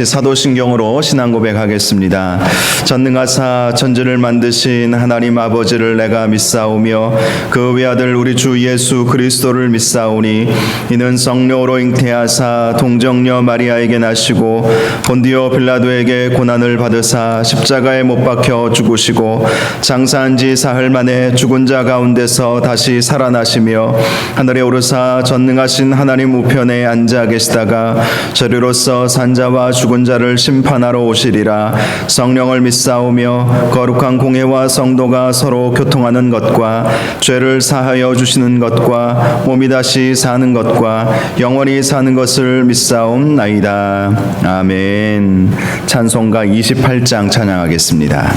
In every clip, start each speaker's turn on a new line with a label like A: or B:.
A: 사도신경으로 신앙 고백하겠습니다. 전능하사 천지를 만드신 하나님 아버지를 내가 믿사오며 그 외아들 우리 주 예수 그리스도를 믿사오니 이는 성령으로 잉태하사 동정녀 마리아에게 나시고 본디오 빌라도에게 고난을 받으사 십자가에 못 박혀 죽으시고 장사한 지 사흘 만에 죽은 자 가운데서 다시 살아나시며 하늘에 오르사 전능하신 하나님 우편에 앉아 계시다가 저리로서 산자와 죽은 자를 심판하러 오시리라. 성령을 믿사오며 거룩한 공회와 성도가 서로 교통하는 것과 죄를 사하여 주시는 것과 몸이 다시 사는 것과 영원히 사는 것을 믿사옵나이다. 아멘. 찬송가 28장 찬양하겠습니다.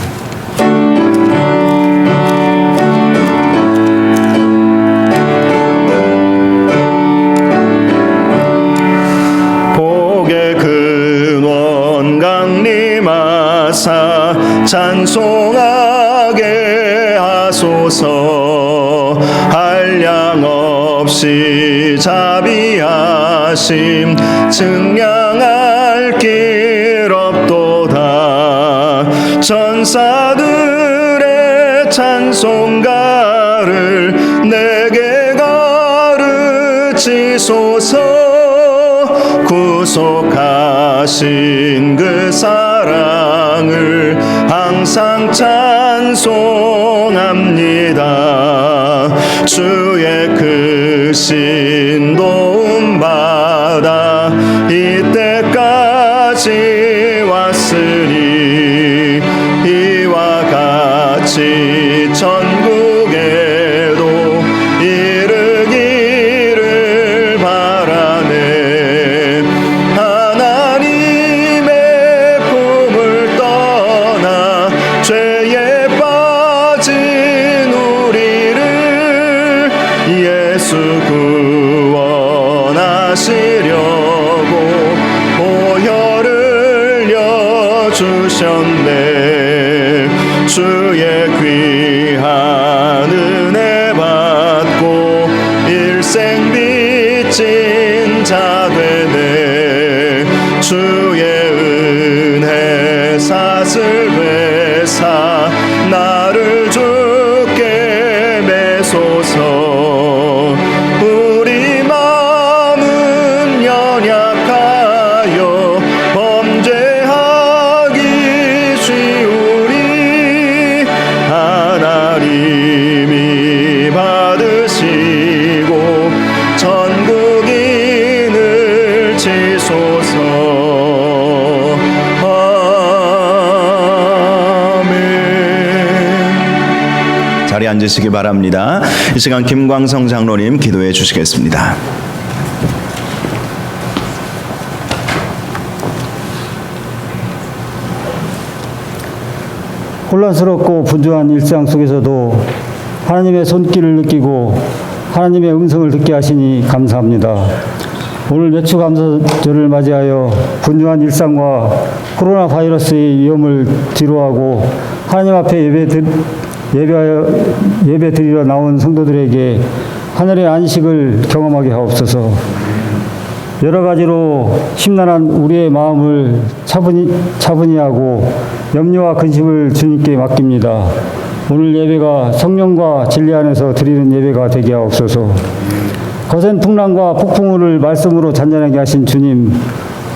A: 찬송하게 하소서. 한량없이 자비하심 증량할 길 없도다. 천사들의 찬송가를 내게 가르치소서. 구속하신 그 사랑을 항상 찬송합니다. 주의 크신 도움 받아 이때까지 왔으니 이와 같이 천국에도 이르기를 바라네. 하나님의 품을 떠나 죄에 빠진 우리를 예수 구원하시려고 보혈을 흘려주셨네. 주의 귀한 은혜 받고 일생 빚진 자 되네. 주의 은혜 사슬 회사 나를 주께 매소서. 우리 마음은 연약하여 범죄하기 쉬우니 하나님이 받으시고 천국인을 치소서. 자리에 앉으시기 바랍니다. 이 시간 김광성 장로님 기도해 주시겠습니다.
B: 혼란스럽고 분주한 일상 속에서도 하나님의 손길을 느끼고 하나님의 음성을 듣게 하시니 감사합니다. 오늘 매추 감사절을 맞이하여 분주한 일상과 코로나 바이러스의 위험을 뒤로하고 하나님 앞에 예배 드리러 나온 성도들에게 하늘의 안식을 경험하게 하옵소서. 여러 가지로 심란한 우리의 마음을 차분히 하고 염려와 근심을 주님께 맡깁니다. 오늘 예배가 성령과 진리 안에서 드리는 예배가 되게 하옵소서. 거센 풍랑과 폭풍우를 말씀으로 잔잔하게 하신 주님,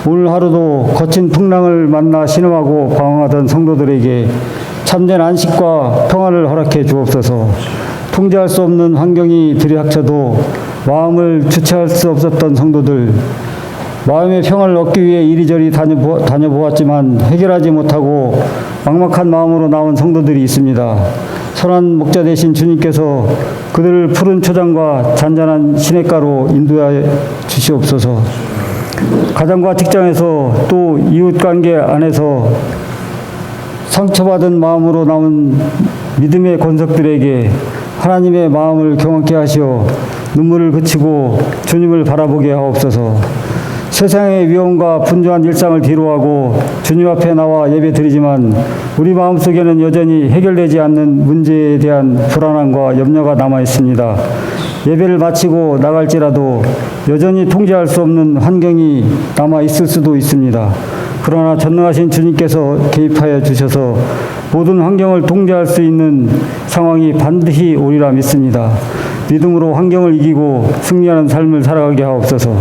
B: 오늘 하루도 거친 풍랑을 만나 신음하고 방황하던 성도들에게 참된 안식과 평안을 허락해 주옵소서. 통제할 수 없는 환경이 들이닥쳐도 마음을 주체할 수 없었던 성도들, 마음의 평안을 얻기 위해 이리저리 다녀보았지만 해결하지 못하고 막막한 마음으로 나온 성도들이 있습니다. 선한 목자 되신 주님께서 그들을 푸른 초장과 잔잔한 시냇가로 인도하여 주시옵소서. 가정과 직장에서 또 이웃관계 안에서 상처받은 마음으로 나온 믿음의 권석들에게 하나님의 마음을 경험케 하시어 눈물을 그치고 주님을 바라보게 하옵소서. 세상의 위험과 분주한 일상을 뒤로하고 주님 앞에 나와 예배드리지만 우리 마음속에는 여전히 해결되지 않는 문제에 대한 불안함과 염려가 남아 있습니다. 예배를 마치고 나갈지라도 여전히 통제할 수 없는 환경이 남아 있을 수도 있습니다. 그러나 전능하신 주님께서 개입하여 주셔서 모든 환경을 통제할 수 있는 상황이 반드시 오리라 믿습니다. 믿음으로 환경을 이기고 승리하는 삶을 살아가게 하옵소서.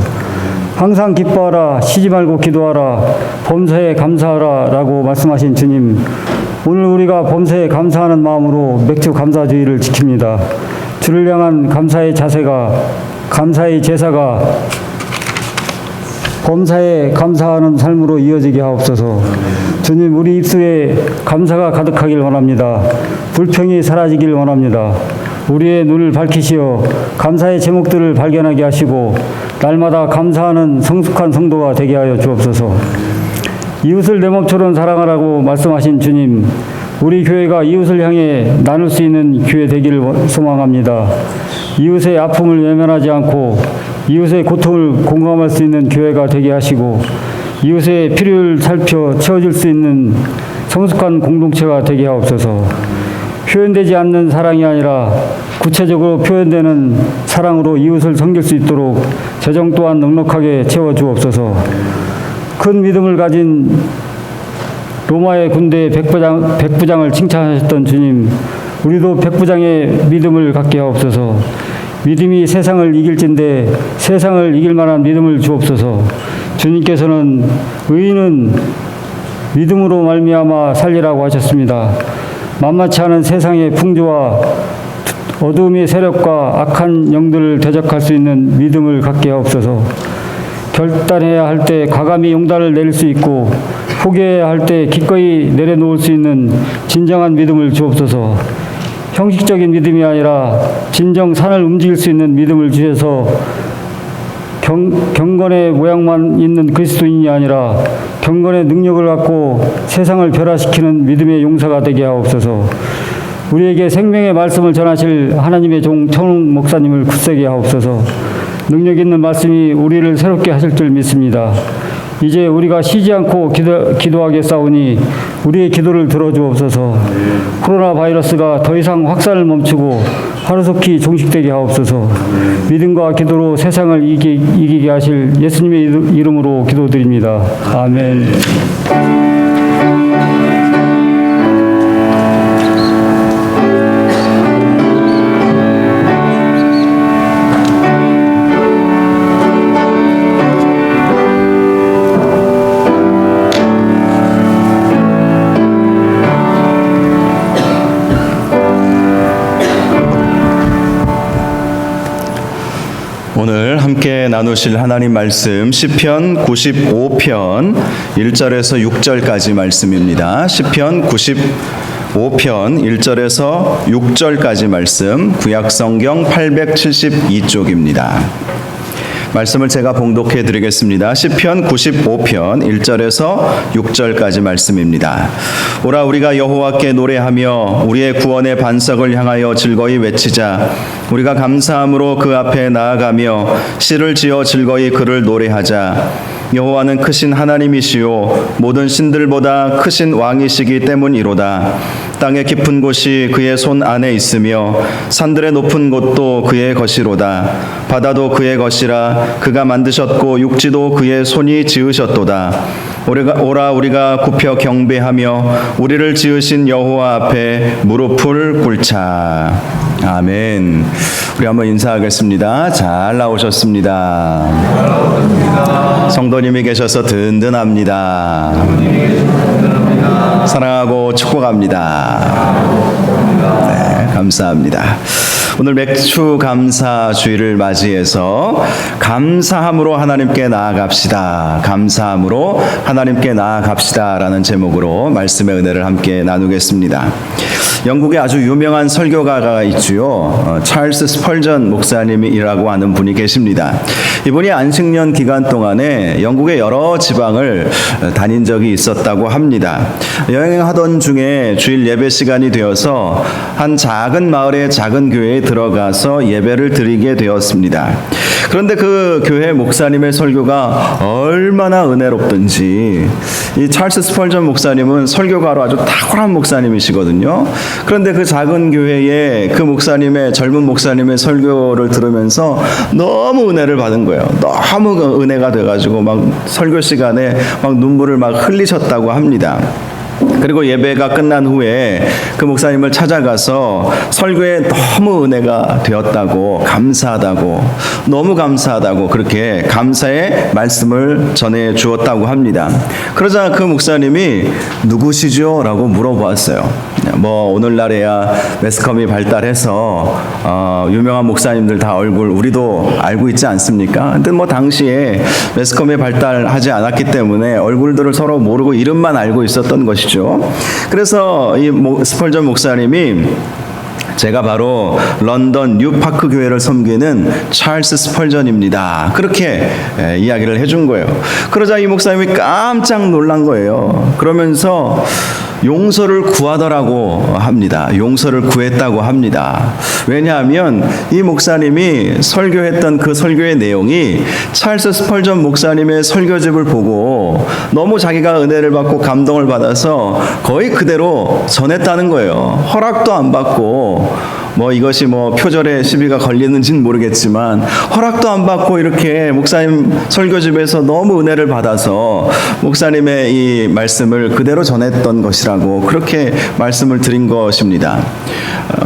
B: 항상 기뻐하라, 쉬지 말고 기도하라, 범사에 감사하라 라고 말씀하신 주님, 오늘 우리가 범사에 감사하는 마음으로 맥주 감사주의를 지킵니다. 주를 향한 감사의 제사가 범사에 감사하는 삶으로 이어지게 하옵소서. 주님, 우리 입술에 감사가 가득하길 원합니다. 불평이 사라지길 원합니다. 우리의 눈을 밝히시어 감사의 제목들을 발견하게 하시고 날마다 감사하는 성숙한 성도가 되게 하여 주옵소서. 이웃을 내 몸처럼 사랑하라고 말씀하신 주님, 우리 교회가 이웃을 향해 나눌 수 있는 교회 되기를 소망합니다. 이웃의 아픔을 외면하지 않고 이웃의 고통을 공감할 수 있는 교회가 되게 하시고 이웃의 필요를 살펴 채워줄 수 있는 성숙한 공동체가 되게 하옵소서. 표현되지 않는 사랑이 아니라 구체적으로 표현되는 사랑으로 이웃을 섬길 수 있도록 재정 또한 넉넉하게 채워주옵소서. 큰 믿음을 가진 로마의 군대 백부장을 칭찬하셨던 주님, 우리도 백부장의 믿음을 갖게 하옵소서. 믿음이 세상을 이길진데 세상을 이길 만한 믿음을 주옵소서. 주님께서는 의인은 믿음으로 말미암아 살리라고 하셨습니다. 만만치 않은 세상의 풍조와 어두움의 세력과 악한 영들을 대적할 수 있는 믿음을 갖게 하옵소서. 결단해야 할 때 과감히 용단을 내릴 수 있고 포기해야 할 때 기꺼이 내려놓을 수 있는 진정한 믿음을 주옵소서. 형식적인 믿음이 아니라 진정 산을 움직일 수 있는 믿음을 주셔서 경건의 모양만 있는 그리스도인이 아니라 경건의 능력을 갖고 세상을 변화시키는 믿음의 용사가 되게 하옵소서. 우리에게 생명의 말씀을 전하실 하나님의 종 천웅 목사님을 굳세게 하옵소서. 능력 있는 말씀이 우리를 새롭게 하실 줄 믿습니다. 이제 우리가 쉬지 않고 기도하겠사오니 우리의 기도를 들어주옵소서. 코로나 바이러스가 더 이상 확산을 멈추고 하루속히 종식되게 하옵소서. 믿음과 기도로 세상을 이기게 하실 예수님의 이름으로 기도드립니다. 아멘.
A: 오늘 함께 나누실 하나님 말씀 시편 95편 1절에서 6절까지 말씀입니다. 시편 95편 1절에서 6절까지 말씀, 구약성경 872쪽입니다. 말씀을 제가 봉독해 드리겠습니다. 시편 95편 1절에서 6절까지 말씀입니다. 오라 우리가 여호와께 노래하며 우리의 구원의 반석을 향하여 즐거이 외치자. 우리가 감사함으로 그 앞에 나아가며 시를 지어 즐거이 그를 노래하자. 여호와는 크신 하나님이시요 모든 신들보다 크신 왕이시기 때문이로다. 땅의 깊은 곳이 그의 손 안에 있으며 산들의 높은 곳도 그의 것이로다. 바다도 그의 것이라. 그가 만드셨고 육지도 그의 손이 지으셨도다. 오라 우리가 굽혀 경배하며 우리를 지으신 여호와 앞에 무릎을 꿇자. 아멘. 우리 한번 인사하겠습니다. 잘 나오셨습니다. 성도님이 계셔서 든든합니다. 사랑하고 축복합니다. 네, 감사합니다. 오늘 맥주 감사 주일을 맞이해서 감사함으로 하나님께 나아갑시다. 감사함으로 하나님께 나아갑시다라는 제목으로 말씀의 은혜를 함께 나누겠습니다. 영국에 아주 유명한 설교가가 있지요. 찰스 스펄전 목사님이라고 하는 분이 계십니다. 이분이 안식년 기간 동안에 영국의 여러 지방을 다닌 적이 있었다고 합니다. 여행하던 중에 주일 예배 시간이 되어서 한 작은 마을의 작은 교회에 들어가서 예배를 드리게 되었습니다. 그런데 그 교회 목사님의 설교가 얼마나 은혜롭든지, 이 찰스 스펄전 목사님은 설교가로 아주 탁월한 목사님이시거든요. 그런데 그 작은 교회에 그 목사님의, 젊은 목사님의 설교를 들으면서 너무 은혜를 받은 거예요. 너무 은혜가 돼가지고 막 설교 시간에 막 눈물을 막 흘리셨다고 합니다. 그리고 예배가 끝난 후에 그 목사님을 찾아가서 설교에 너무 은혜가 되었다고, 감사하다고, 너무 감사하다고 그렇게 감사의 말씀을 전해 주었다고 합니다. 그러자 그 목사님이 누구시죠? 라고 물어보았어요. 뭐 오늘날에야 매스컴이 발달해서 유명한 목사님들 다 얼굴 우리도 알고 있지 않습니까? 근데 뭐 당시에 매스컴이 발달하지 않았기 때문에 얼굴들을 서로 모르고 이름만 알고 있었던 것이죠. 그래서 이 스펄전 목사님이 제가 바로 런던 뉴파크 교회를 섬기는 찰스 스펄전입니다. 그렇게 이야기를 해준 거예요. 그러자 이 목사님이 깜짝 놀란 거예요. 그러면서 용서를 구하더라고 합니다. 용서를 구했다고 합니다. 왜냐하면 이 목사님이 설교했던 그 설교의 내용이 찰스 스펄전 목사님의 설교집을 보고 너무 자기가 은혜를 받고 감동을 받아서 거의 그대로 전했다는 거예요. 허락도 안 받고, 뭐 이것이 뭐 표절에 시비가 걸리는지는 모르겠지만 허락도 안 받고 이렇게 목사님 설교집에서 너무 은혜를 받아서 목사님의 이 말씀을 그대로 전했던 것이라고 그렇게 말씀을 드린 것입니다.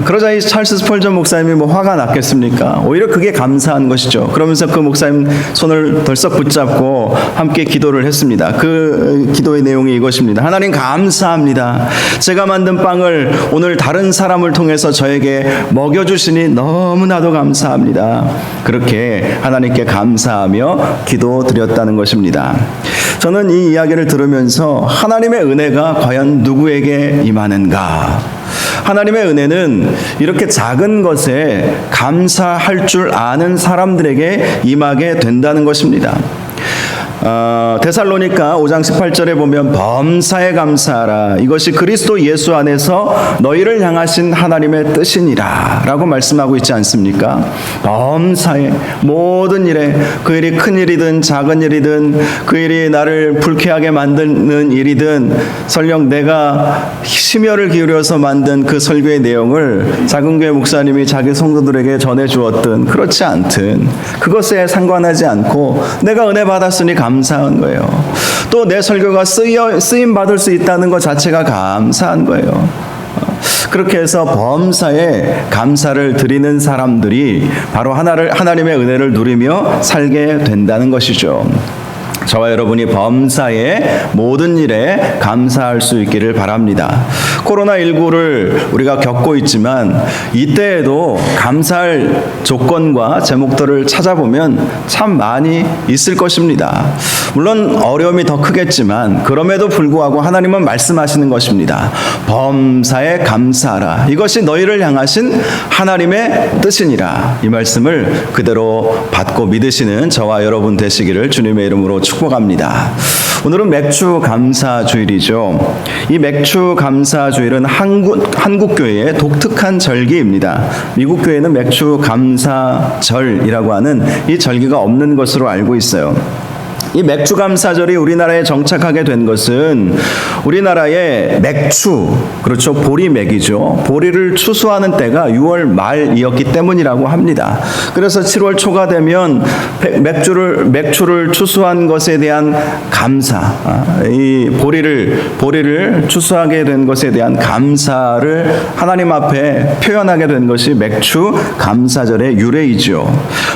A: 그러자 이 찰스 스펄전 목사님이 뭐 화가 났겠습니까? 오히려 그게 감사한 것이죠. 그러면서 그 목사님 손을 덜썩 붙잡고 함께 기도를 했습니다. 그 기도의 내용이 이것입니다. 하나님 감사합니다. 제가 만든 빵을 오늘 다른 사람을 통해서 저에게 먹여주시니 너무나도 감사합니다. 그렇게 하나님께 감사하며 기도드렸다는 것입니다. 저는 이 이야기를 들으면서 하나님의 은혜가 과연 누구에게 임하는가? 하나님의 은혜는 이렇게 작은 것에 감사할 줄 아는 사람들에게 임하게 된다는 것입니다. 데살로니가 5장 18절에 보면 범사에 감사하라, 이것이 그리스도 예수 안에서 너희를 향하신 하나님의 뜻이니라 라고 말씀하고 있지 않습니까? 범사에, 모든 일에, 그 일이 큰 일이든 작은 일이든, 그 일이 나를 불쾌하게 만드는 일이든, 설령 내가 심혈을 기울여서 만든 그 설교의 내용을 작은 교회 목사님이 자기 성도들에게 전해 주었든 그렇지 않든 그것에 상관하지 않고 내가 은혜 받았으니 감사한 거예요. 또 내 설교가 쓰임 받을 수 있다는 것 자체가 감사한 거예요. 그렇게 해서 범사에 감사를 드리는 사람들이 바로 하나님의 은혜를 누리며 살게 된다는 것이죠. 저와 여러분이 범사에 모든 일에 감사할 수 있기를 바랍니다. 코로나19를 우리가 겪고 있지만 이때에도 감사할 조건과 제목들을 찾아보면 참 많이 있을 것입니다. 물론 어려움이 더 크겠지만 그럼에도 불구하고 하나님은 말씀하시는 것입니다. 범사에 감사하라, 이것이 너희를 향하신 하나님의 뜻이니라. 이 말씀을 그대로 받고 믿으시는 저와 여러분 되시기를 주님의 이름으로 축복합니다. 오늘은 맥주 감사주일이죠. 이 맥주 감사주일은 한국 교회의 독특한 절기입니다. 미국 교회는 맥주 감사절이라고 하는 이 절기가 없는 것으로 알고 있어요. 이 맥주 감사절이 우리나라에 정착하게 된 것은 우리나라의 맥주, 그렇죠, 보리맥이죠. 보리를 추수하는 때가 6월 말이었기 때문이라고 합니다. 그래서 7월 초가 되면 맥주를 추수한 것에 대한 감사, 이 보리를 추수하게 된 것에 대한 감사를 하나님 앞에 표현하게 된 것이 맥주 감사절의 유래이죠.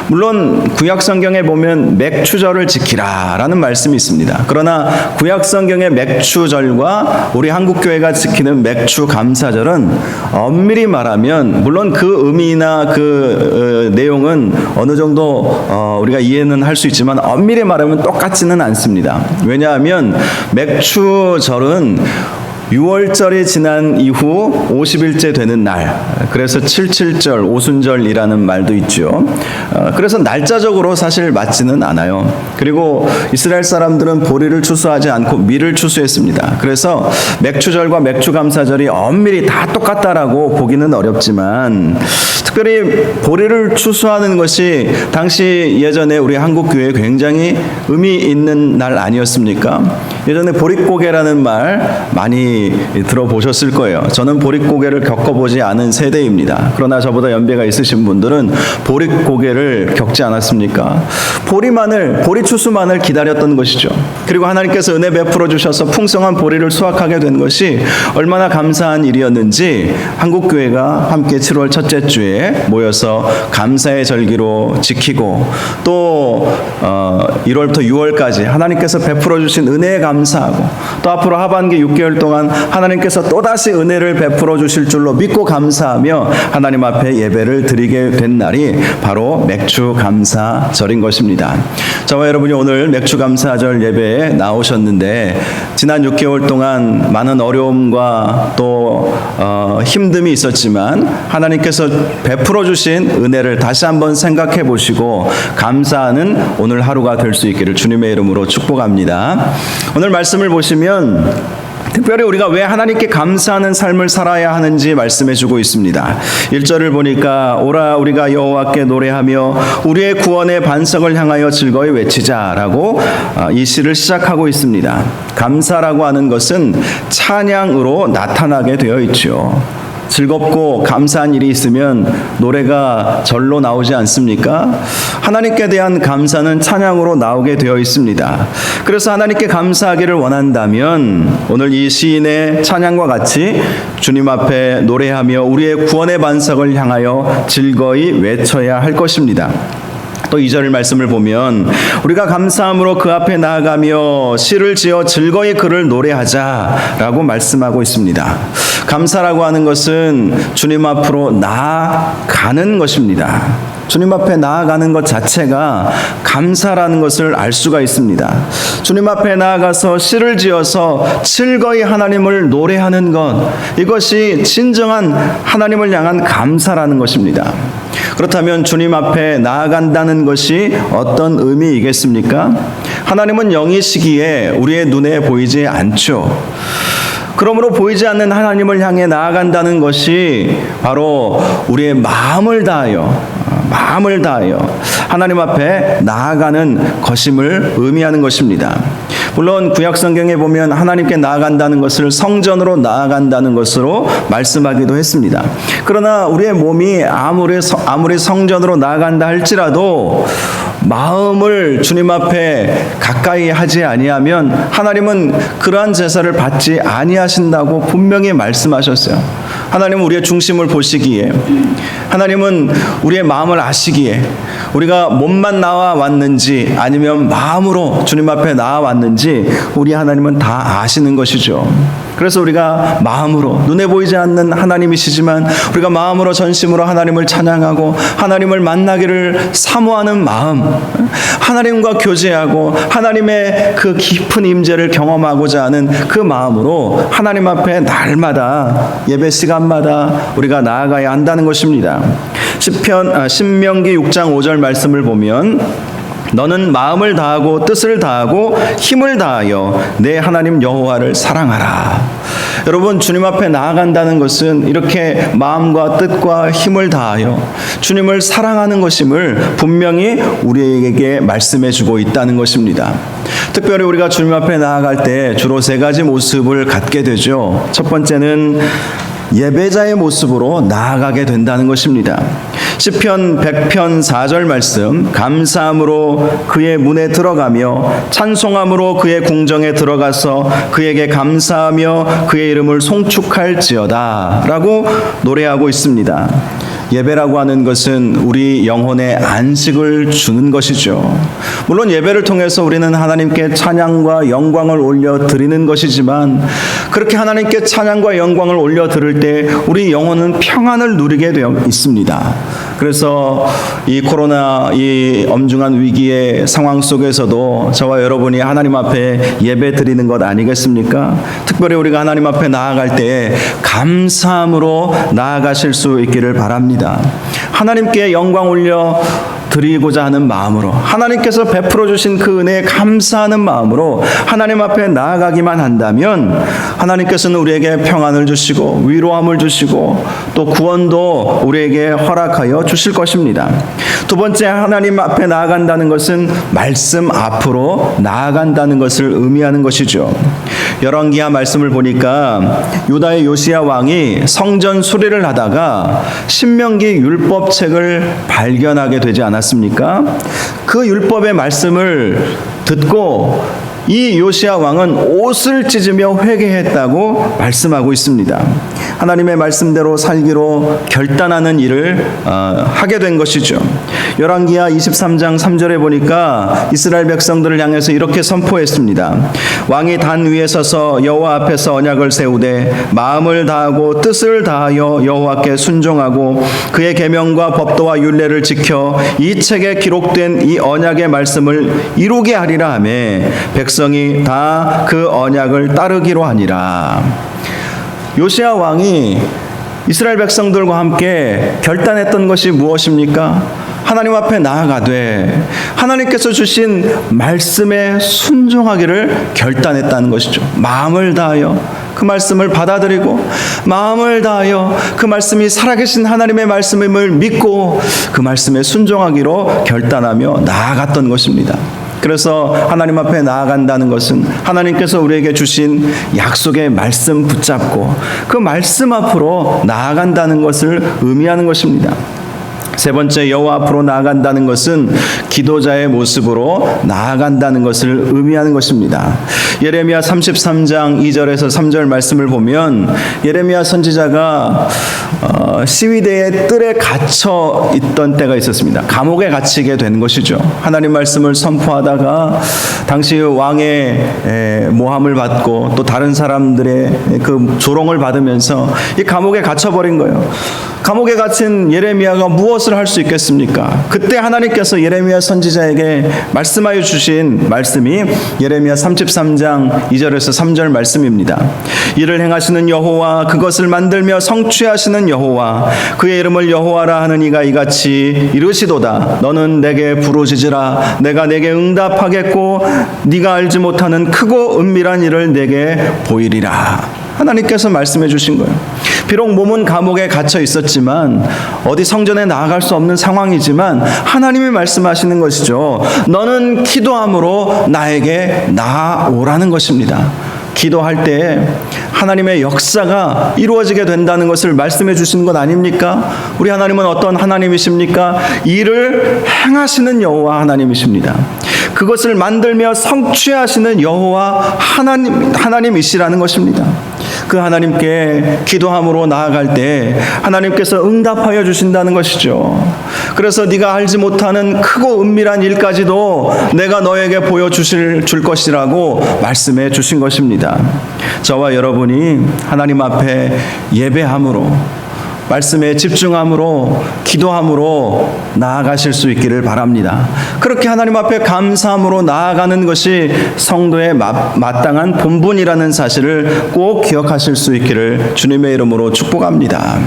A: 물론 구약 성경에 보면 맥주절을 지키라 라는 말씀이 있습니다. 그러나 구약 성경의 맥주절과 우리 한국교회가 지키는 맥주 감사절은 엄밀히 말하면, 물론 그 의미나 그 내용은 어느 정도 우리가 이해는 할 수 있지만 엄밀히 말하면 똑같지는 않습니다. 왜냐하면 맥주절은 유월절이 지난 이후 50일째 되는 날, 그래서 77절, 오순절이라는 말도 있죠. 그래서 날짜적으로 사실 맞지는 않아요. 그리고 이스라엘 사람들은 보리를 추수하지 않고 밀을 추수했습니다. 그래서 맥추절과 맥추감사절이 엄밀히 다 똑같다라고 보기는 어렵지만, 특별히 보리를 추수하는 것이 당시 예전에 우리 한국 교회에 굉장히 의미 있는 날 아니었습니까? 예전에 보릿고개라는 말 많이 들어보셨을 거예요. 저는 보릿고개를 겪어보지 않은 세대입니다. 그러나 저보다 연배가 있으신 분들은 보릿고개를 겪지 않았습니까? 보리 추수만을 기다렸던 것이죠. 그리고 하나님께서 은혜 베풀어 주셔서 풍성한 보리를 수확하게 된 것이 얼마나 감사한 일이었는지 한국 교회가 함께 7월 첫째 주에 모여서 감사의 절기로 지키고, 또 1월부터 6월까지 하나님께서 베풀어 주신 은혜에 감사하고, 또 앞으로 하반기 6개월 동안 하나님께서 또다시 은혜를 베풀어 주실 줄로 믿고 감사하며 하나님 앞에 예배를 드리게 된 날이 바로 맥추감사절인 것입니다. 저와 여러분이 오늘 맥추감사절 예배에 나오셨는데, 지난 6개월 동안 많은 어려움과 또 힘듦이 있었지만 하나님께서 베풀어 주신 은혜를 다시 한번 생각해 보시고 감사하는 오늘 하루가 될 수 있기를 주님의 이름으로 축복합니다. 오늘 말씀을 보시면 특별히 우리가 왜 하나님께 감사하는 삶을 살아야 하는지 말씀해 주고 있습니다. 1절을 보니까 오라 우리가 여호와께 노래하며 우리의 구원의 반석을 향하여 즐거이 외치자라고 이 시를 시작하고 있습니다. 감사라고 하는 것은 찬양으로 나타나게 되어 있죠. 즐겁고 감사한 일이 있으면 노래가 절로 나오지 않습니까? 하나님께 대한 감사는 찬양으로 나오게 되어 있습니다. 그래서 하나님께 감사하기를 원한다면 오늘 이 시인의 찬양과 같이 주님 앞에 노래하며 우리의 구원의 반석을 향하여 즐거이 외쳐야 할 것입니다. 또 2절 말씀을 보면 우리가 감사함으로 그 앞에 나아가며 시를 지어 즐거이 그를 노래하자라고 말씀하고 있습니다. 감사라고 하는 것은 주님 앞으로 나아가는 것입니다. 주님 앞에 나아가는 것 자체가 감사라는 것을 알 수가 있습니다. 주님 앞에 나아가서 시를 지어서 즐거이 하나님을 노래하는 것, 이것이 진정한 하나님을 향한 감사라는 것입니다. 그렇다면 주님 앞에 나아간다는 것이 어떤 의미이겠습니까? 하나님은 영이시기에 우리의 눈에 보이지 않죠. 그러므로 보이지 않는 하나님을 향해 나아간다는 것이 바로 우리의 마음을 다하여 하나님 앞에 나아가는 것임을 의미하는 것입니다. 물론 구약 성경에 보면 하나님께 나아간다는 것을 성전으로 나아간다는 것으로 말씀하기도 했습니다. 그러나 우리의 몸이 아무리 성전으로 나아간다 할지라도 마음을 주님 앞에 가까이 하지 아니하면 하나님은 그러한 제사를 받지 아니하신다고 분명히 말씀하셨어요. 하나님은 우리의 중심을 보시기에, 하나님은 우리의 마음을 아시기에, 우리가 몸만 나와왔는지 아니면 마음으로 주님 앞에 나와왔는지 우리 하나님은 다 아시는 것이죠. 그래서 우리가 마음으로, 눈에 보이지 않는 하나님이시지만 우리가 마음으로 전심으로 하나님을 찬양하고 하나님을 만나기를 사모하는 마음, 하나님과 교제하고 하나님의 그 깊은 임재를 경험하고자 하는 그 마음으로 하나님 앞에 날마다 예배 시간마다 우리가 나아가야 한다는 것입니다. 신명기 6장 5절 말씀을 보면 너는 마음을 다하고 뜻을 다하고 힘을 다하여 내 하나님 여호와를 사랑하라. 여러분, 주님 앞에 나아간다는 것은 이렇게 마음과 뜻과 힘을 다하여 주님을 사랑하는 것임을 분명히 우리에게 말씀해 주고 있다는 것입니다. 특별히 우리가 주님 앞에 나아갈 때 주로 세 가지 모습을 갖게 되죠. 첫 번째는 예배자의 모습으로 나아가게 된다는 것입니다. 시편 100편 4절 말씀, 감사함으로 그의 문에 들어가며 찬송함으로 그의 궁정에 들어가서 그에게 감사하며 그의 이름을 송축할지어다 라고 노래하고 있습니다. 예배라고 하는 것은 우리 영혼에 안식을 주는 것이죠. 물론 예배를 통해서 우리는 하나님께 찬양과 영광을 올려드리는 것이지만, 그렇게 하나님께 찬양과 영광을 올려드릴 때 우리 영혼은 평안을 누리게 되어 있습니다. 그래서 이 코로나 이 엄중한 위기의 상황 속에서도 저와 여러분이 하나님 앞에 예배 드리는 것 아니겠습니까? 특별히 우리가 하나님 앞에 나아갈 때 감사함으로 나아가실 수 있기를 바랍니다. 하나님께 영광 올려 드리고자 하는 마음으로, 하나님께서 베풀어 주신 그 은혜에 감사하는 마음으로 하나님 앞에 나아가기만 한다면 하나님께서는 우리에게 평안을 주시고 위로함을 주시고 또 구원도 우리에게 허락하여 주실 것입니다. 두 번째, 하나님 앞에 나아간다는 것은 말씀 앞으로 나아간다는 것을 의미하는 것이죠. 열왕기하 말씀을 보니까 유다의 요시야 왕이 성전 수리를 하다가 신명기 율법책을 발견하게 되지 않았습니까? 그 율법의 말씀을 듣고 이 요시야 왕은 옷을 찢으며 회개했다고 말씀하고 있습니다. 하나님의 말씀대로 살기로 결단하는 일을 하게 된 것이죠. 열왕기하 23장 3절에 보니까 이스라엘 백성들을 향해서 이렇게 선포했습니다. 왕이 단 위에 서서 여호와 앞에서 언약을 세우되 마음을 다하고 뜻을 다하여 여호와께 순종하고 그의 계명과 법도와 율례를 지켜 이 책에 기록된 이 언약의 말씀을 이루게 하리라 하며 백성이 다 그 언약을 따르기로 하니라. 요시야 왕이 이스라엘 백성들과 함께 결단했던 것이 무엇입니까? 하나님 앞에 나아가되 하나님께서 주신 말씀에 순종하기를 결단했다는 것이죠. 마음을 다하여 그 말씀을 받아들이고 마음을 다하여 그 말씀이 살아계신 하나님의 말씀임을 믿고 그 말씀에 순종하기로 결단하며 나아갔던 것입니다. 그래서 하나님 앞에 나아간다는 것은 하나님께서 우리에게 주신 약속의 말씀 붙잡고 그 말씀 앞으로 나아간다는 것을 의미하는 것입니다. 세 번째, 여호와 앞으로 나아간다는 것은 기도자의 모습으로 나아간다는 것을 의미하는 것입니다. 예레미야 33장 2절에서 3절 말씀을 보면 예레미야 선지자가 시위대의 뜰에 갇혀 있던 때가 있었습니다. 감옥에 갇히게 된 것이죠. 하나님 말씀을 선포하다가 당시 왕의 모함을 받고 또 다른 사람들의 그 조롱을 받으면서 이 감옥에 갇혀버린 거예요. 감옥에 갇힌 예레미야가 무엇을 할 수 있겠습니까? 그때 하나님께서 예레미야 선지자에게 말씀하여 주신 말씀이 예레미야 33장 2절에서 3절 말씀입니다. 이를 행하시는 여호와, 그것을 만들며 성취하시는 여호와, 그의 이름을 여호와라 하는 이가 이같이 이르시도다. 너는 내게 부르짖으라. 내가 내게 응답하겠고 네가 알지 못하는 크고 은밀한 일을 내게 보이리라. 하나님께서 말씀해 주신 거예요. 비록 몸은 감옥에 갇혀 있었지만, 어디 성전에 나아갈 수 없는 상황이지만 하나님이 말씀하시는 것이죠. 너는 기도함으로 나에게 나아오라는 것입니다. 기도할 때 하나님의 역사가 이루어지게 된다는 것을 말씀해 주시는 것 아닙니까? 우리 하나님은 어떤 하나님이십니까? 이를 행하시는 여호와 하나님이십니다. 그것을 만들며 성취하시는 여호와 하나님이시라는 것입니다. 그 하나님께 기도함으로 나아갈 때 하나님께서 응답하여 주신다는 것이죠. 그래서 네가 알지 못하는 크고 은밀한 일까지도 내가 너에게 보여줄 것이라고 말씀해 주신 것입니다. 저와 여러분이 하나님 앞에 예배함으로, 말씀에 집중함으로, 기도함으로 나아가실 수 있기를 바랍니다. 그렇게 하나님 앞에 감사함으로 나아가는 것이 성도의 마땅한 본분이라는 사실을 꼭 기억하실 수 있기를 주님의 이름으로 축복합니다.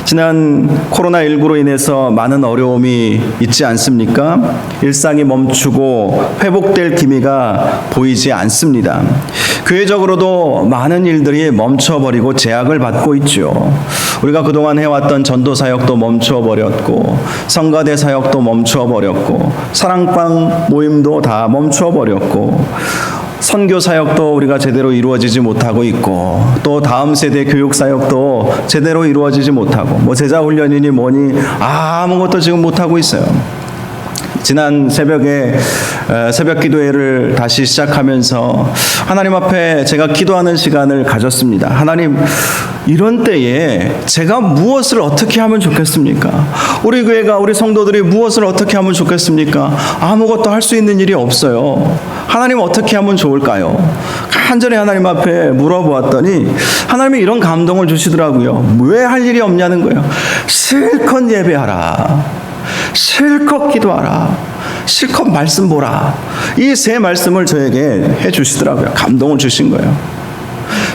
A: 지난 코로나19로 인해서 많은 어려움이 있지 않습니까? 일상이 멈추고 회복될 기미가 보이지 않습니다. 교회적으로도 많은 일들이 멈춰버리고 제약을 받고 있죠. 우리가 그동안 해왔던 전도 사역도 멈춰버렸고, 성가대 사역도 멈춰버렸고, 사랑방 모임도 다 멈춰버렸고, 선교 사역도 우리가 제대로 이루어지지 못하고 있고, 또 다음 세대 교육 사역도 제대로 이루어지지 못하고, 제자 훈련이니 뭐니 아무것도 지금 못하고 있어요. 지난 새벽에 새벽 기도회를 다시 시작하면서 하나님 앞에 제가 기도하는 시간을 가졌습니다. 하나님, 이런 때에 제가 무엇을 어떻게 하면 좋겠습니까? 우리 교회가, 우리 성도들이 무엇을 어떻게 하면 좋겠습니까? 아무것도 할 수 있는 일이 없어요. 하나님, 어떻게 하면 좋을까요? 간절히 하나님 앞에 물어보았더니 하나님이 이런 감동을 주시더라고요. 왜 할 일이 없냐는 거예요. 실컷 예배하라, 실컷 기도하라, 실컷 말씀 보라. 이 세 말씀을 저에게 해 주시더라고요. 감동을 주신 거예요.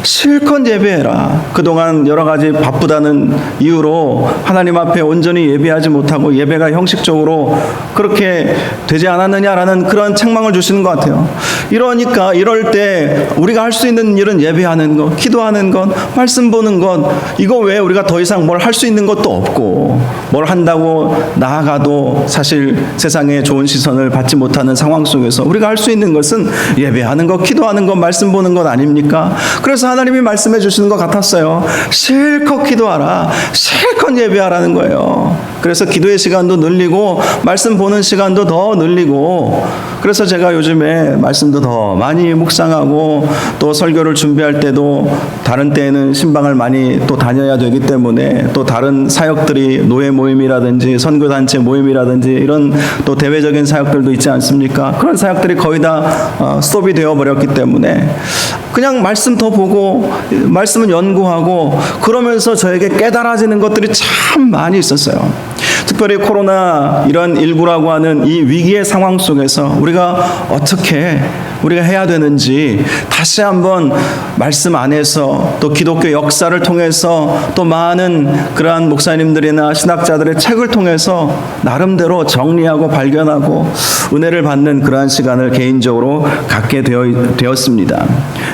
A: 실컷 예배해라. 그동안 여러 가지 바쁘다는 이유로 하나님 앞에 온전히 예배하지 못하고 예배가 형식적으로 그렇게 되지 않았느냐라는 그런 책망을 주시는 것 같아요. 이러니까 이럴 때 우리가 할 수 있는 일은 예배하는 것, 기도하는 것, 말씀 보는 것, 이거 외에 우리가 더 이상 뭘 할 수 있는 것도 없고, 뭘 한다고 나아가도 사실 세상에 좋은 시선을 받지 못하는 상황 속에서 우리가 할 수 있는 것은 예배하는 것, 기도하는 것, 말씀 보는 것 아닙니까? 그래서 하나님이 말씀해 주시는 것 같았어요. 실컷 기도하라, 실컷 예배하라는 거예요. 그래서 기도의 시간도 늘리고 말씀 보는 시간도 더 늘리고, 그래서 제가 요즘에 말씀도 더 많이 묵상하고, 또 설교를 준비할 때도 다른 때에는 신방을 많이 또 다녀야 되기 때문에 또 다른 사역들이 노예 모임이라든지 선교단체 모임이라든지 이런 또 대외적인 사역들도 있지 않습니까? 그런 사역들이 거의 다 스톱이 되어버렸기 때문에 그냥 말씀 더 보고 말씀은 연구하고 그러면서 저에게 깨달아지는 것들이 참 많이 있었어요. 특별히 코로나 이런 19라고 하는 이 위기의 상황 속에서 우리가 어떻게 우리가 해야 되는지 다시 한번 말씀 안에서 또 기독교 역사를 통해서 또 많은 그러한 목사님들이나 신학자들의 책을 통해서 나름대로 정리하고 발견하고 은혜를 받는 그러한 시간을 개인적으로 갖게 되었습니다.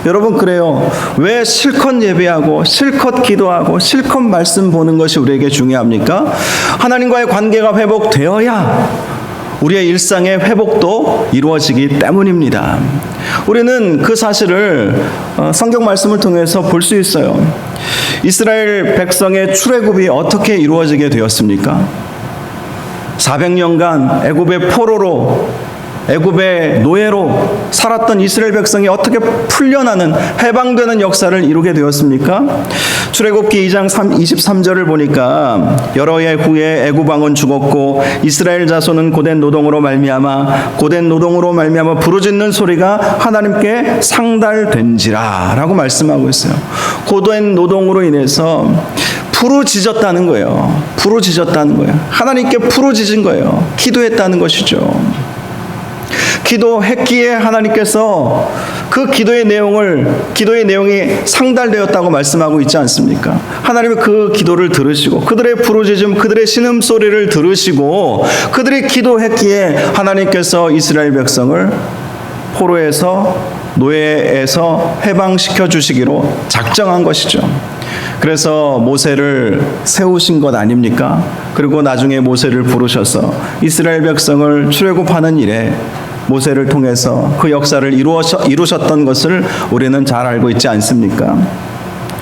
A: 여러분, 그래요. 왜 실컷 예배하고 실컷 기도하고 실컷 말씀 보는 것이 우리에게 중요합니까? 하나님과의 관계가 회복되어야 우리의 일상의 회복도 이루어지기 때문입니다. 우리는 그 사실을 성경 말씀을 통해서 볼 수 있어요. 이스라엘 백성의 출애굽이 어떻게 이루어지게 되었습니까? 400년간 애굽의 포로로, 애굽의 노예로 살았던 이스라엘 백성이 어떻게 풀려나는, 해방되는 역사를 이루게 되었습니까? 출애굽기 2장 23절을 보니까 여러 해 후에 애굽 왕은 죽었고 이스라엘 자손은 고된 노동으로 말미암아 부르짖는 소리가 하나님께 상달된지라 라고 말씀하고 있어요. 고된 노동으로 인해서 부르짖었다는 거예요. 부르짖었다는 거예요. 하나님께 부르짖은 거예요. 기도했다는 것이죠. 기도했기에 하나님께서 그 기도의 내용이 상달되었다고 말씀하고 있지 않습니까? 하나님은 그 기도를 들으시고 그들의 부르짖음, 그들의 신음소리를 들으시고 그들이 기도했기에 하나님께서 이스라엘 백성을 포로에서, 노예에서 해방시켜 주시기로 작정한 것이죠. 그래서 모세를 세우신 것 아닙니까? 그리고 나중에 모세를 부르셔서 이스라엘 백성을 출애굽하는 일에 모세를 통해서 그 역사를 이루셨던 것을 우리는 잘 알고 있지 않습니까?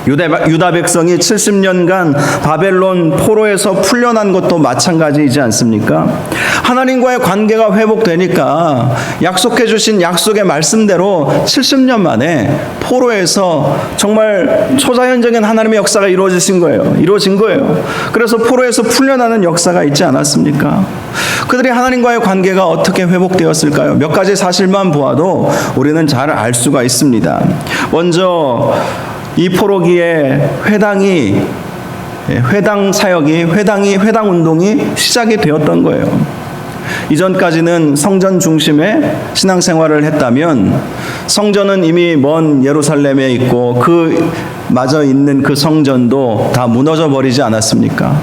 A: 유다 백성이 70년간 바벨론 포로에서 풀려난 것도 마찬가지이지 않습니까? 하나님과의 관계가 회복되니까 약속해 주신 약속의 말씀대로 70년 만에 포로에서 정말 초자연적인 하나님의 역사가 이루어진 거예요. 그래서 포로에서 풀려나는 역사가 있지 않았습니까? 그들이 하나님과의 관계가 어떻게 회복되었을까요? 몇 가지 사실만 보아도 우리는 잘 알 수가 있습니다. 먼저 이 포로기에 회당 운동이 시작이 되었던 거예요. 이전까지는 성전 중심의 신앙생활을 했다면 성전은 이미 먼 예루살렘에 있고 그 마저 있는 그 성전도 다 무너져 버리지 않았습니까?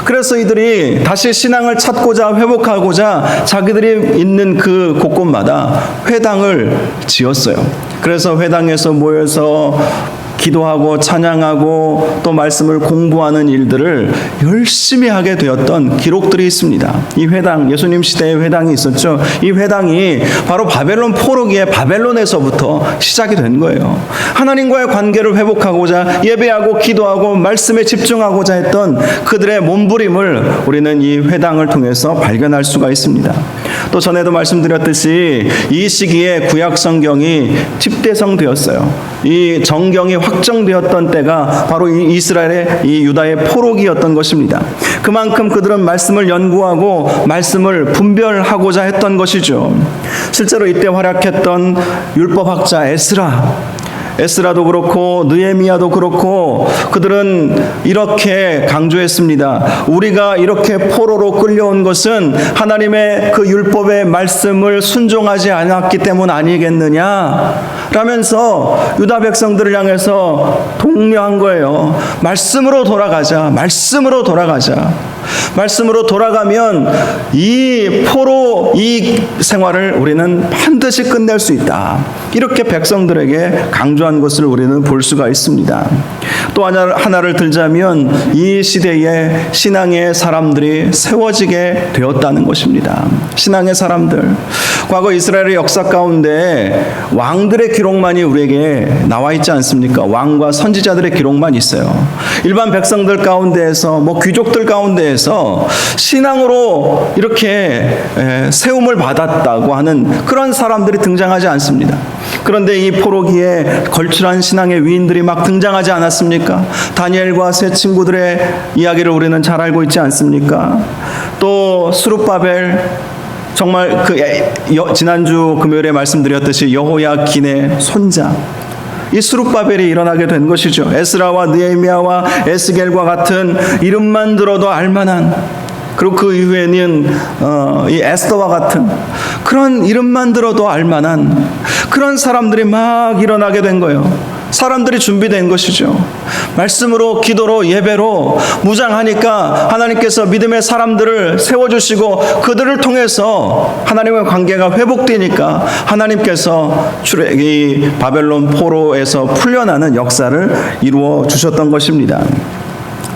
A: 그래서 이들이 다시 신앙을 찾고자 회복하고자 자기들이 있는 그 곳곳마다 회당을 지었어요. 그래서 회당에서 모여서 기도하고 찬양하고 또 말씀을 공부하는 일들을 열심히 하게 되었던 기록들이 있습니다. 이 회당, 예수님 시대에 회당이 있었죠. 이 회당이 바로 바벨론 포로기에 바벨론에서부터 시작이 된 거예요. 하나님과의 관계를 회복하고자 예배하고 기도하고 말씀에 집중하고자 했던 그들의 몸부림을 우리는 이 회당을 통해서 발견할 수가 있습니다. 또 전에도 말씀드렸듯이 이 시기에 구약 성경이 집대성되었어요. 이 정경이 확정되었던 때가 바로 이 이스라엘의 이 유다의 포로기였던 것입니다. 그만큼 그들은 말씀을 연구하고 말씀을 분별하고자 했던 것이죠. 실제로 이때 활약했던 율법학자 에스라도 그렇고 느헤미야도 그렇고 그들은 이렇게 강조했습니다. 우리가 이렇게 포로로 끌려온 것은 하나님의 그 율법의 말씀을 순종하지 않았기 때문 아니겠느냐 라면서 유다 백성들을 향해서 독려한 거예요. 말씀으로 돌아가자. 말씀으로 돌아가면 이 포로 이 생활을 우리는 반드시 끝낼 수 있다. 이렇게 백성들에게 강조한 것을 우리는 볼 수가 있습니다. 또 하나를 들자면 이 시대에 신앙의 사람들이 세워지게 되었다는 것입니다. 신앙의 사람들. 과거 이스라엘의 역사 가운데 왕들의 기록만이 우리에게 나와 있지 않습니까? 왕과 선지자들의 기록만 있어요. 일반 백성들 가운데에서 귀족들 가운데에서 신앙으로 이렇게 세움을 받았다고 하는 그런 사람들이 등장하지 않습니다. 그런데 이 포로기에 걸출한 신앙의 위인들이 막 등장하지 않았습니까? 다니엘과 세 친구들의 이야기를 우리는 잘 알고 있지 않습니까? 또 스룹바벨, 정말 지난주 금요일에 말씀드렸듯이 여호야긴의 손자 이 스룹바벨이 일어나게 된 것이죠. 에스라와 느헤미야와 에스겔과 같은 이름만 들어도 알만한, 그리고 그 이후에는 이 에스더와 같은 그런 이름만 들어도 알만한 그런 사람들이 막 일어나게 된 거예요. 사람들이 준비된 것이죠. 말씀으로, 기도로, 예배로 무장하니까 하나님께서 믿음의 사람들을 세워주시고 그들을 통해서 하나님의 관계가 회복되니까 하나님께서 이 바벨론 포로에서 풀려나는 역사를 이루어 주셨던 것입니다.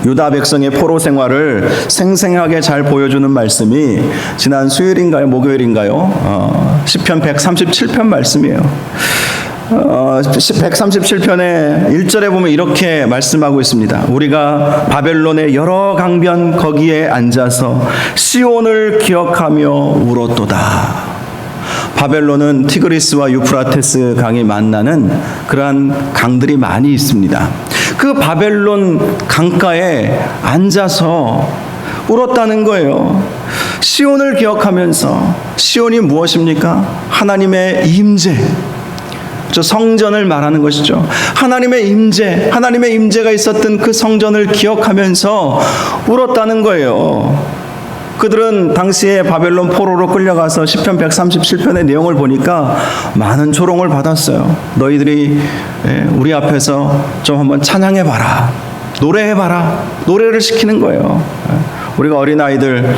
A: 유다 백성의 포로 생활을 생생하게 잘 보여주는 말씀이 지난 수요일인가요? 목요일인가요? 시편 137편 말씀이에요. 137편의 1절에 보면 이렇게 말씀하고 있습니다. 우리가 바벨론의 여러 강변 거기에 앉아서 시온을 기억하며 울었도다. 바벨론은 티그리스와 유프라테스 강이 만나는 그러한 강들이 많이 있습니다. 그 바벨론 강가에 앉아서 울었다는 거예요. 시온을 기억하면서, 시온이 무엇입니까? 하나님의 임재, 저 성전을 말하는 것이죠. 하나님의 임재가 있었던 그 성전을 기억하면서 울었다는 거예요. 그들은 당시에 바벨론 포로로 끌려가서 시편 137편의 내용을 보니까 많은 조롱을 받았어요. 너희들이 우리 앞에서 좀 한번 찬양해봐라, 노래해봐라, 노래를 시키는 거예요. 우리가 어린 아이들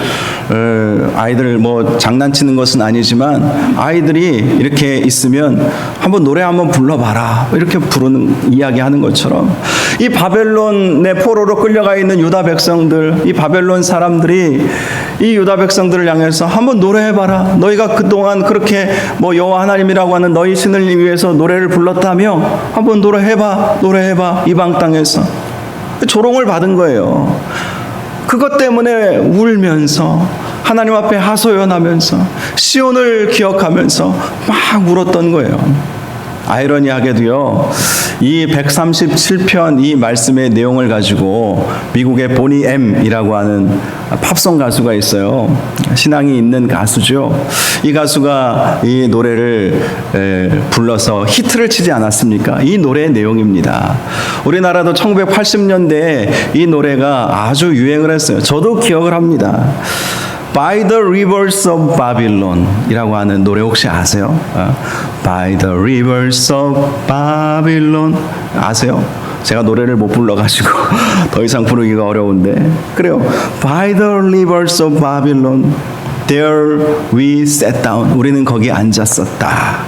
A: 장난치는 것은 아니지만 아이들이 이렇게 있으면 한번 노래 한번 불러봐라, 이렇게 부르는 이야기하는 것처럼 이 바벨론의 포로로 끌려가 있는 유다 백성들, 이 바벨론 사람들이 이 유다 백성들을 향해서 한번 노래해봐라. 너희가 그동안 그렇게 여호와 하나님이라고 하는 너희 신을 위해서 노래를 불렀다며 한번 노래해봐 이방 땅에서. 조롱을 받은 거예요. 그것 때문에 울면서 하나님 앞에 하소연하면서 시온을 기억하면서 막 울었던 거예요. 아이러니하게도요, 이 137편 이 말씀의 내용을 가지고 미국의 보니 M이라고 하는 팝송 가수가 있어요. 신앙이 있는 가수죠. 이 가수가 이 노래를 불러서 히트를 치지 않았습니까? 이 노래의 내용입니다. 우리나라도 1980년대에 이 노래가 아주 유행을 했어요. 저도 기억을 합니다. By the Rivers of Babylon 이라고 하는 노래 혹시 아세요? By the Rivers of Babylon 아세요? 제가 노래를 못 불러가지고 더 이상 부르기가 어려운데, 그래요. By the Rivers of Babylon There we sat down. 우리는 거기 앉았었다.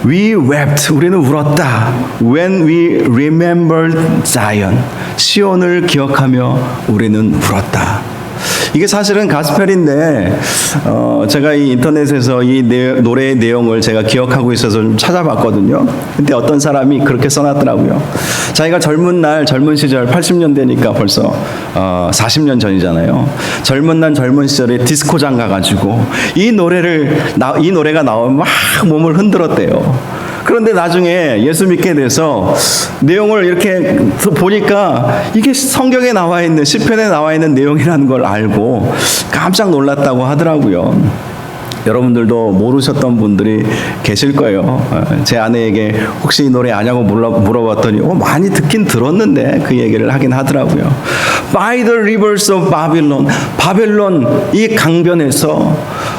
A: We wept. 우리는 울었다. When we remembered Zion. 시온을 기억하며 우리는 울었다. 이게 사실은 가스펠인데 제가 이 인터넷에서 이 노래의 내용을 제가 기억하고 있어서 좀 찾아봤거든요. 근데 어떤 사람이 그렇게 써놨더라고요. 자기가 젊은 시절 80년대니까 벌써 40년 전이잖아요. 젊은 시절에 디스코장 가가지고 이 노래가 나오면 막 몸을 흔들었대요. 그런데 나중에 예수 믿게 돼서 내용을 이렇게 보니까 이게 성경에 나와 있는 시편에 나와 있는 내용이라는 걸 알고 깜짝 놀랐다고 하더라고요. 여러분들도 모르셨던 분들이 계실 거예요. 제 아내에게 혹시 이 노래 아냐고 물어봤더니 많이 듣긴 들었는데 그 얘기를 하긴 하더라고요. By the rivers of Babylon. 바벨론 이 강변에서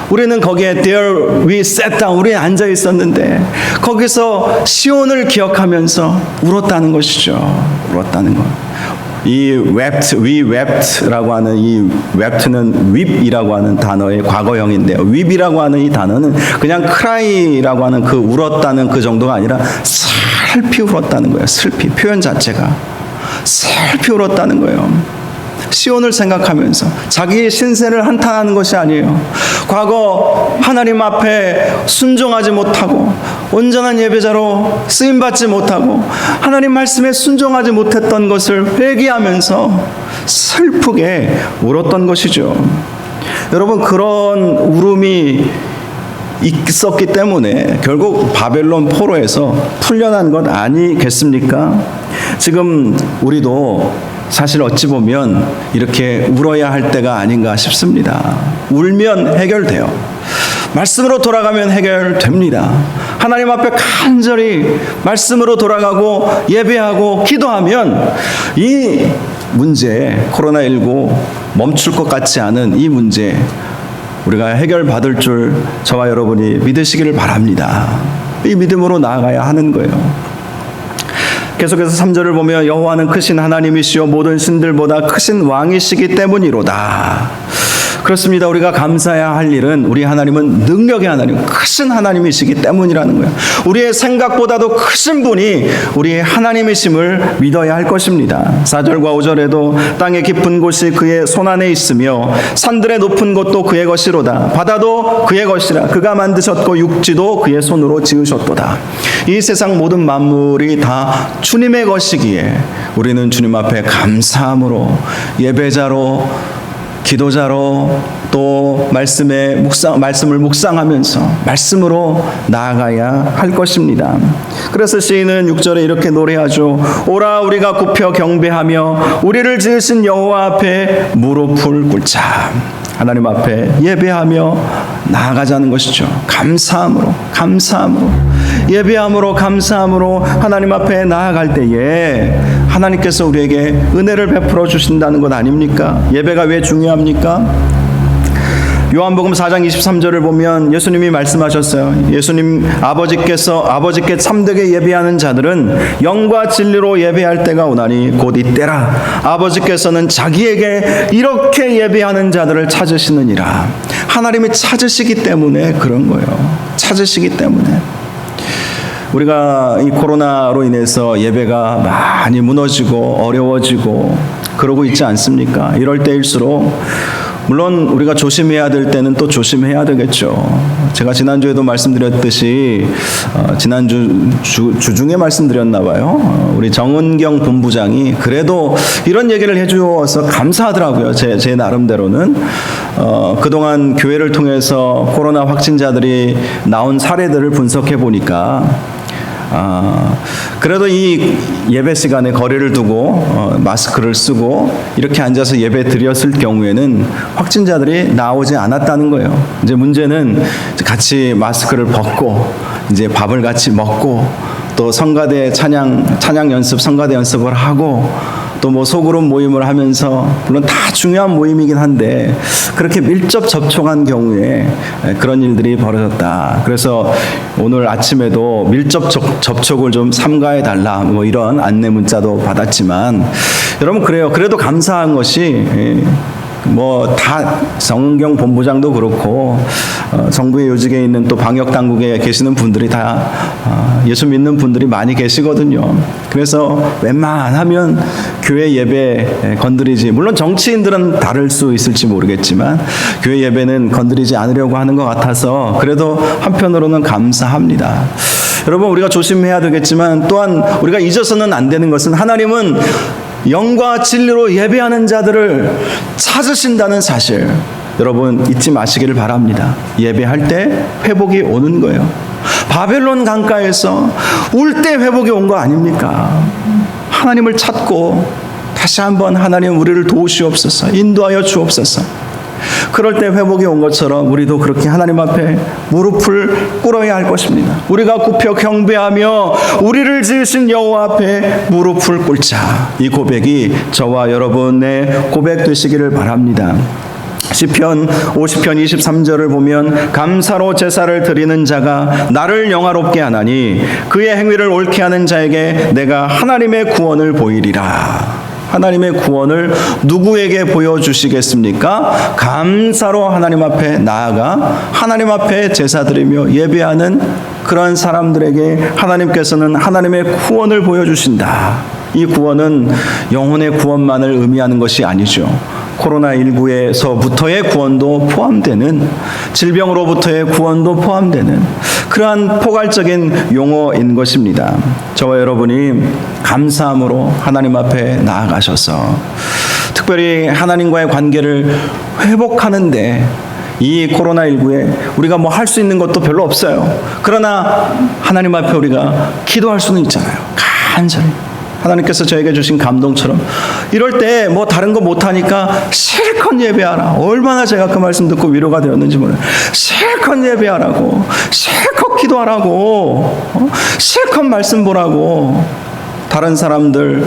A: 우리는 거기에 there we sat down. 우리 앉아 있었는데 거기서 시온을 기억하면서 울었다는 것이죠. 울었다는 것. 이 wept, we wept라고 하는 이 wept는 weep이라고 하는 단어의 과거형인데요. weep이라고 하는 이 단어는 그냥 cry라고 하는 그 울었다는 그 정도가 아니라 슬피 울었다는 거예요. 슬피 표현 자체가 슬피 울었다는 거예요. 시온을 생각하면서 자기의 신세를 한탄하는 것이 아니에요. 과거 하나님 앞에 순종하지 못하고 온전한 예배자로 쓰임받지 못하고 하나님 말씀에 순종하지 못했던 것을 회개하면서 슬프게 울었던 것이죠. 여러분, 그런 울음이 있었기 때문에 결국 바벨론 포로에서 풀려난 것 아니겠습니까? 지금 우리도 사실 어찌 보면 이렇게 울어야 할 때가 아닌가 싶습니다. 울면 해결돼요. 말씀으로 돌아가면 해결됩니다. 하나님 앞에 간절히 말씀으로 돌아가고 예배하고 기도하면 이 문제, 코로나19 멈출 것 같지 않은 이 문제 우리가 해결받을 줄 저와 여러분이 믿으시기를 바랍니다. 이 믿음으로 나아가야 하는 거예요. 계속해서 3절을 보면 여호와는 크신 하나님이시요 모든 신들보다 크신 왕이시기 때문이로다. 그렇습니다. 우리가 감사해야 할 일은 우리 하나님은 능력의 하나님, 크신 하나님이시기 때문이라는 거예요. 우리의 생각보다도 크신 분이 우리의 하나님이심을 믿어야 할 것입니다. 4절과 5절에도 땅의 깊은 곳이 그의 손안에 있으며 산들의 높은 곳도 그의 것이로다. 바다도 그의 것이라. 그가 만드셨고 육지도 그의 손으로 지으셨도다. 이 세상 모든 만물이 다 주님의 것이기에 우리는 주님 앞에 감사함으로 예배자로 기도자로 또 말씀을 묵상하면서 말씀으로 나아가야 할 것입니다. 그래서 시인은 6절에 이렇게 노래하죠. 오라 우리가 굽혀 경배하며 우리를 지으신 여호와 앞에 무릎을 꿇자. 하나님 앞에 예배하며 나아가자는 것이죠. 감사함으로 예배함으로 감사함으로 하나님 앞에 나아갈 때에 하나님께서 우리에게 은혜를 베풀어 주신다는 것 아닙니까? 예배가 왜 중요합니까? 요한복음 4장 23절을 보면 예수님이 말씀하셨어요. 예수님 아버지께 참되게 예배하는 자들은 영과 진리로 예배할 때가 오나니 곧 이때라. 아버지께서는 자기에게 이렇게 예배하는 자들을 찾으시느니라. 하나님이 찾으시기 때문에 그런 거예요. 찾으시기 때문에. 우리가 이 코로나로 인해서 예배가 많이 무너지고 어려워지고 그러고 있지 않습니까? 이럴 때일수록 물론 우리가 조심해야 될 때는 또 조심해야 되겠죠. 제가 지난주에도 말씀드렸듯이 지난주 주중에 말씀드렸나 봐요. 우리 정은경 본부장이 그래도 이런 얘기를 해주어서 감사하더라고요. 제 나름대로는 그동안 교회를 통해서 코로나 확진자들이 나온 사례들을 분석해 보니까 그래도 이 예배 시간에 거리를 두고 마스크를 쓰고 이렇게 앉아서 예배 드렸을 경우에는 확진자들이 나오지 않았다는 거예요. 이제 문제는 같이 마스크를 벗고 이제 밥을 같이 먹고 또 성가대 찬양 연습, 성가대 연습을 하고 또 뭐 소그룹 모임을 하면서 물론 다 중요한 모임이긴 한데 그렇게 밀접 접촉한 경우에 그런 일들이 벌어졌다. 그래서 오늘 아침에도 밀접 접촉을 좀 삼가해 달라 뭐 이런 안내 문자도 받았지만 여러분 그래요. 그래도 감사한 것이 뭐 다 성경 본부장도 그렇고 정부의 요직에 있는 또 방역 당국에 계시는 분들이 다 예수 믿는 분들이 많이 계시거든요. 그래서 웬만하면 교회 예배 건드리지, 물론 정치인들은 다를 수 있을지 모르겠지만 교회 예배는 건드리지 않으려고 하는 것 같아서 그래도 한편으로는 감사합니다. 여러분, 우리가 조심해야 되겠지만 또한 우리가 잊어서는 안 되는 것은 하나님은 영과 진리로 예배하는 자들을 찾으신다는 사실, 여러분 잊지 마시기를 바랍니다. 예배할 때 회복이 오는 거예요. 바벨론 강가에서 울 때 회복이 온 거 아닙니까? 하나님을 찾고 다시 한번 하나님 우리를 도우시옵소서, 인도하여 주옵소서. 그럴 때 회복이 온 것처럼 우리도 그렇게 하나님 앞에 무릎을 꿇어야 할 것입니다. 우리가 굽혀 경배하며 우리를 지으신 여호와 앞에 무릎을 꿇자. 이 고백이 저와 여러분의 고백 되시기를 바랍니다. 시편 50편 23절을 보면 감사로 제사를 드리는 자가 나를 영화롭게 하나니 그의 행위를 옳게 하는 자에게 내가 하나님의 구원을 보이리라. 하나님의 구원을 누구에게 보여주시겠습니까? 감사로 하나님 앞에 나아가 하나님 앞에 제사드리며 예배하는 그런 사람들에게 하나님께서는 하나님의 구원을 보여주신다. 이 구원은 영혼의 구원만을 의미하는 것이 아니죠. 코로나19에서부터의 구원도 포함되는, 질병으로부터의 구원도 포함되는 그러한 포괄적인 용어인 것입니다. 저와 여러분이 감사함으로 하나님 앞에 나아가셔서 특별히 하나님과의 관계를 회복하는데, 이 코로나19에 우리가 뭐 할 수 있는 것도 별로 없어요. 그러나 하나님 앞에 우리가 기도할 수는 있잖아요. 간절히 하나님께서 저에게 주신 감동처럼 이럴 때 뭐 다른 거 못하니까 실컷 예배하라. 얼마나 제가 그 말씀 듣고 위로가 되었는지 몰라요. 실컷 예배하라고, 실컷 기도하라고, 실컷 말씀 보라고. 다른 사람들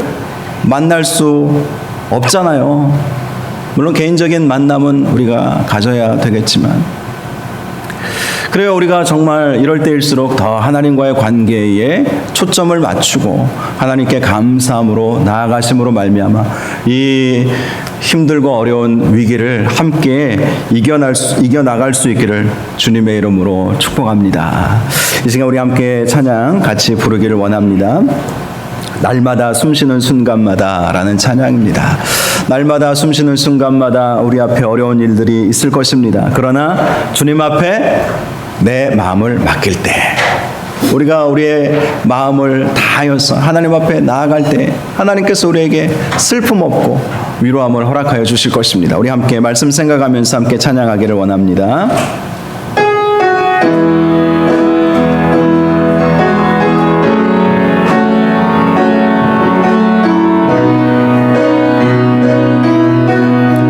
A: 만날 수 없잖아요. 물론 개인적인 만남은 우리가 가져야 되겠지만, 그래요. 우리가 정말 이럴 때일수록 더 하나님과의 관계에 초점을 맞추고 하나님께 감사함으로 나아가심으로 말미암아 이 힘들고 어려운 위기를 함께 이겨나갈 수 있기를 주님의 이름으로 축복합니다. 이 시간 우리 함께 찬양 같이 부르기를 원합니다. 날마다 숨쉬는 순간마다 라는 찬양입니다. 날마다 숨쉬는 순간마다 우리 앞에 어려운 일들이 있을 것입니다. 그러나 주님 앞에 내 마음을 맡길 때, 우리가 우리의 마음을 다하여서 하나님 앞에 나아갈 때 하나님께서 우리에게 슬픔 없고 위로함을 허락하여 주실 것입니다. 우리 함께 말씀 생각하면서 함께 찬양하기를 원합니다.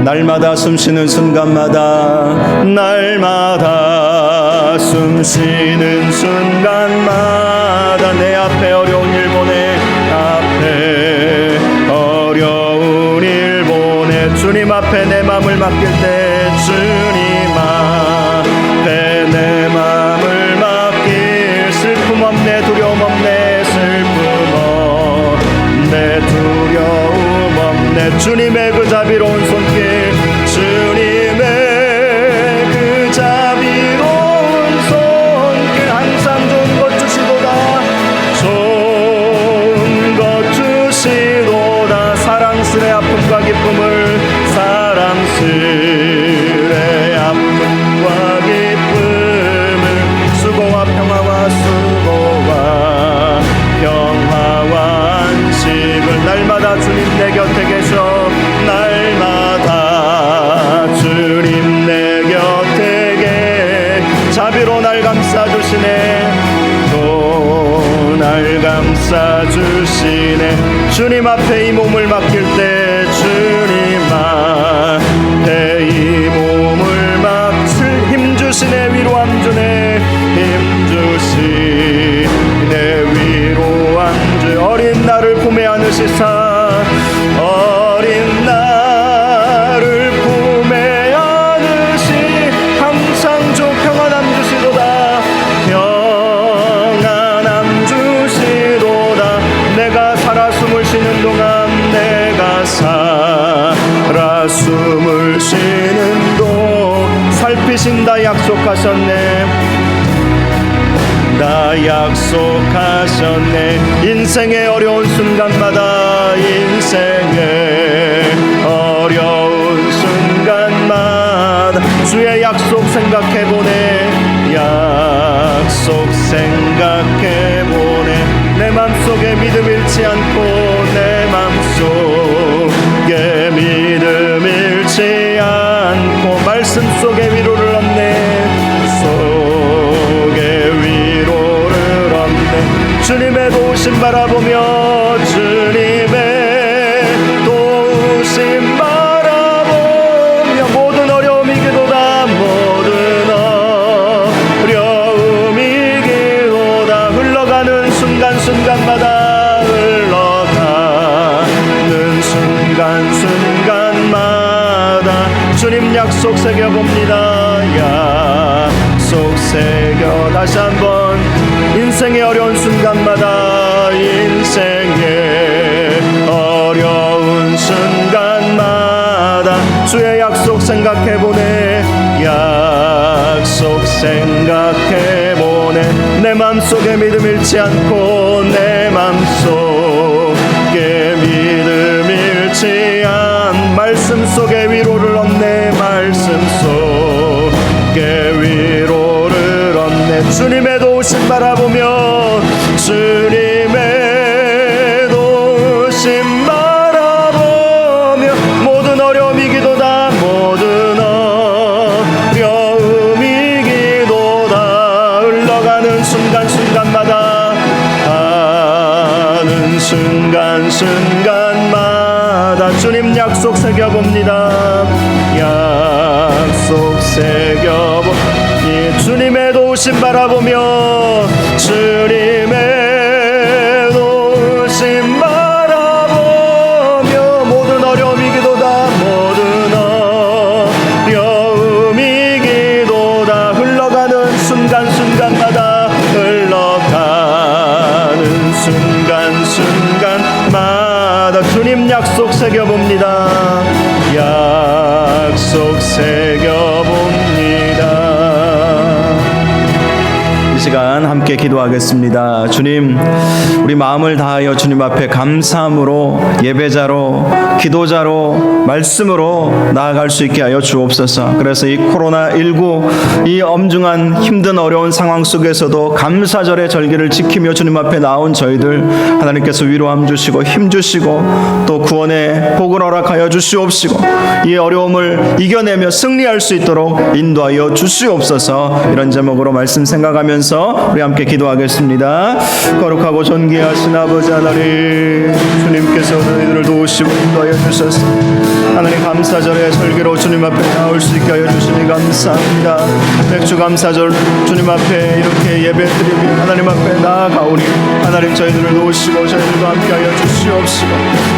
A: 날마다 숨쉬는 순간마다, 날마다 숨쉬는 순간마다 내 앞에 어려운 일 보내, 앞에 어려운 일 보내. 주님 앞에 내 마음을 맡길 때, 주님 앞에 내 마음을 맡길. 슬픔 없네, 두려움 없네, 슬픔 없네, 두려움 없네. 주님의 그 자비로운 손길, 주님의 그 자비로운 손길. 항상 좋은 것 주시도다, 좋은 것 주시도다. 사랑스레 아픔과 기쁨을, 사랑스레 아픔과 기쁨을, 수고와 평화와 수고와 평화와 안식을. 날마다 주님 내 곁에 계셔, 날마다 주님 내 곁에 자비로 날 감싸주시네, 또 날 감싸주시네. 주님 앞에 이 몸을 맡길 때, 주님 앞에 이 몸을 맡을 힘주시네, 위로함 주네, 힘주시네, 위로함 주. 어린 나를 품에 안으시사, 어린 나를 품에 안으시. 항상 주 평안함 주시도다, 평안함 주시도다. 내가 살아 숨을 쉬는 동안, 내가 살아 숨을 쉬는 곳 살피신다 약속하셨네. 다 약속하셨네. 인생의 어려운 순간마다 인생의 어려운 순간마다 주의 약속 생각해보네. 약속 생각해보네. 내 맘속에 믿음 잃지 않고 내 맘속에 믿음 잃지 않고 말씀 속에 위로를 얻네. 속에 위로를 얻네. 주님의 도우심 바라보며 주님의 도우심 바라보며 모든 어려움 이기도다. 모든 어려움 이기도다. 흘러가는 순간순간마다 흘러가는 순간순간마다 주님 약속 새겨봅니다. 약속 새겨 다시 한번 인생의 어려운 순간마다 인생의 어려운 순간마다 주의 약속 생각해보네. 약속 생각해보네. 내 맘속에 믿음 잃지 않고 내 맘속에 믿음 잃지 않 말씀 속에 위로를 얻네. 말씀 속에 위로를 얻네. 주님의 도우심 바라보며 주님의 도우심 바라보며 모든 어려움 이기도다. 모든 어려움 이기도다. 흘러가는 순간순간마다 가는 순간순간마다 주님 약속 새겨봅니다. 약속 새겨보 주님의 도우심 바라보며 주님의 도우심 바라보며 모든 어려움 이기도다. 모든 어려움 이기도다. 흘러가는 순간순간마다 흘러가는 순간순간마다 주님 약속 새겨봅니다. 약속 새겨봅니다. 이 시간 함께 기도하겠습니다. 주님, 우리 마음을 다하여 주님 앞에 감사함으로 예배자로 기도자로 말씀으로 나아갈 수 있게 하여 주옵소서. 그래서 이 코로나19 이 엄중한 힘든 어려운 상황 속에서도 감사절의 절기를 지키며 주님 앞에 나온 저희들 하나님께서 위로함 주시고 힘 주시고 또 구원의 복을 허락하여 주시옵시고 이 어려움을 이겨내며 승리할 수 있도록 인도하여 주시옵소서. 이런 제목으로 말씀 생각하면서 우리 함께 기도하겠습니다. 거룩하고 존귀하신 아버지 하나님, 주님께서 너희들을 도우시고 인도하여 주셔서 하나님 감사절의 절기로 주님 앞에 나올 수 있게 하여 주시니 감사합니다. 맥주 감사절 주님 앞에 이렇게 예배드리며 하나님 앞에 나아가오니 하나님 저희들을 도우시고 저희들과 함께 하여 주시옵시고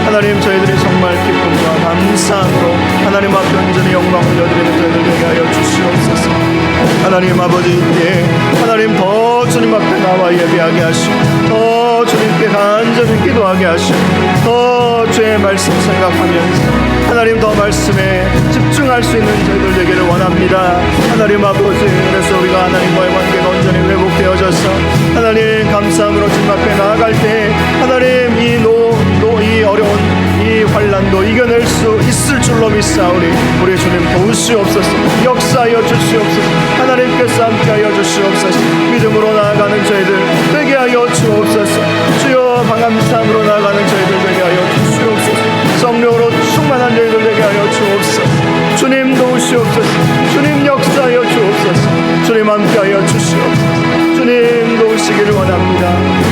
A: 하나님 저희들이 정말 기쁨과 감사함으로 하나님 앞에 온전히 영광을 올려드리는 저희들 되게 하여 주시옵소서. 하나님 아버지, 하나님 더 주님 앞에 나와 예배하게 하시고 더 주님께 간절히 기도하게 하시고 더 주의 말씀 생각하면서 하나님 더 말씀에 집중할 수 있는 저희들 되기를 원합니다. 하나님 아버지, 그래서 우리가 하나님과의 관계가 온전히 회복되어져서 하나님 감사함으로 주님 앞에 나아갈 때 하나님 이 어려운 이 환난도 이겨낼 수 있을 줄로 믿사오니 우리 주님 도우시옵소서. 역사하여 주시옵소서. 하나님께서 함께하여 주시옵소서. 믿음으로 나아가는 저희들 되게 하여 주옵소서. 주여 감사함으로 나아가는 저희들 되게 하여 주시옵소서. 성령으로 충만한 저희들 되게 하여 주옵소서. 주님 도우시옵소서. 주님 역사하여 주옵소서. 주님 함께하여 주시옵소서. 주님 도우시기를 원합니다.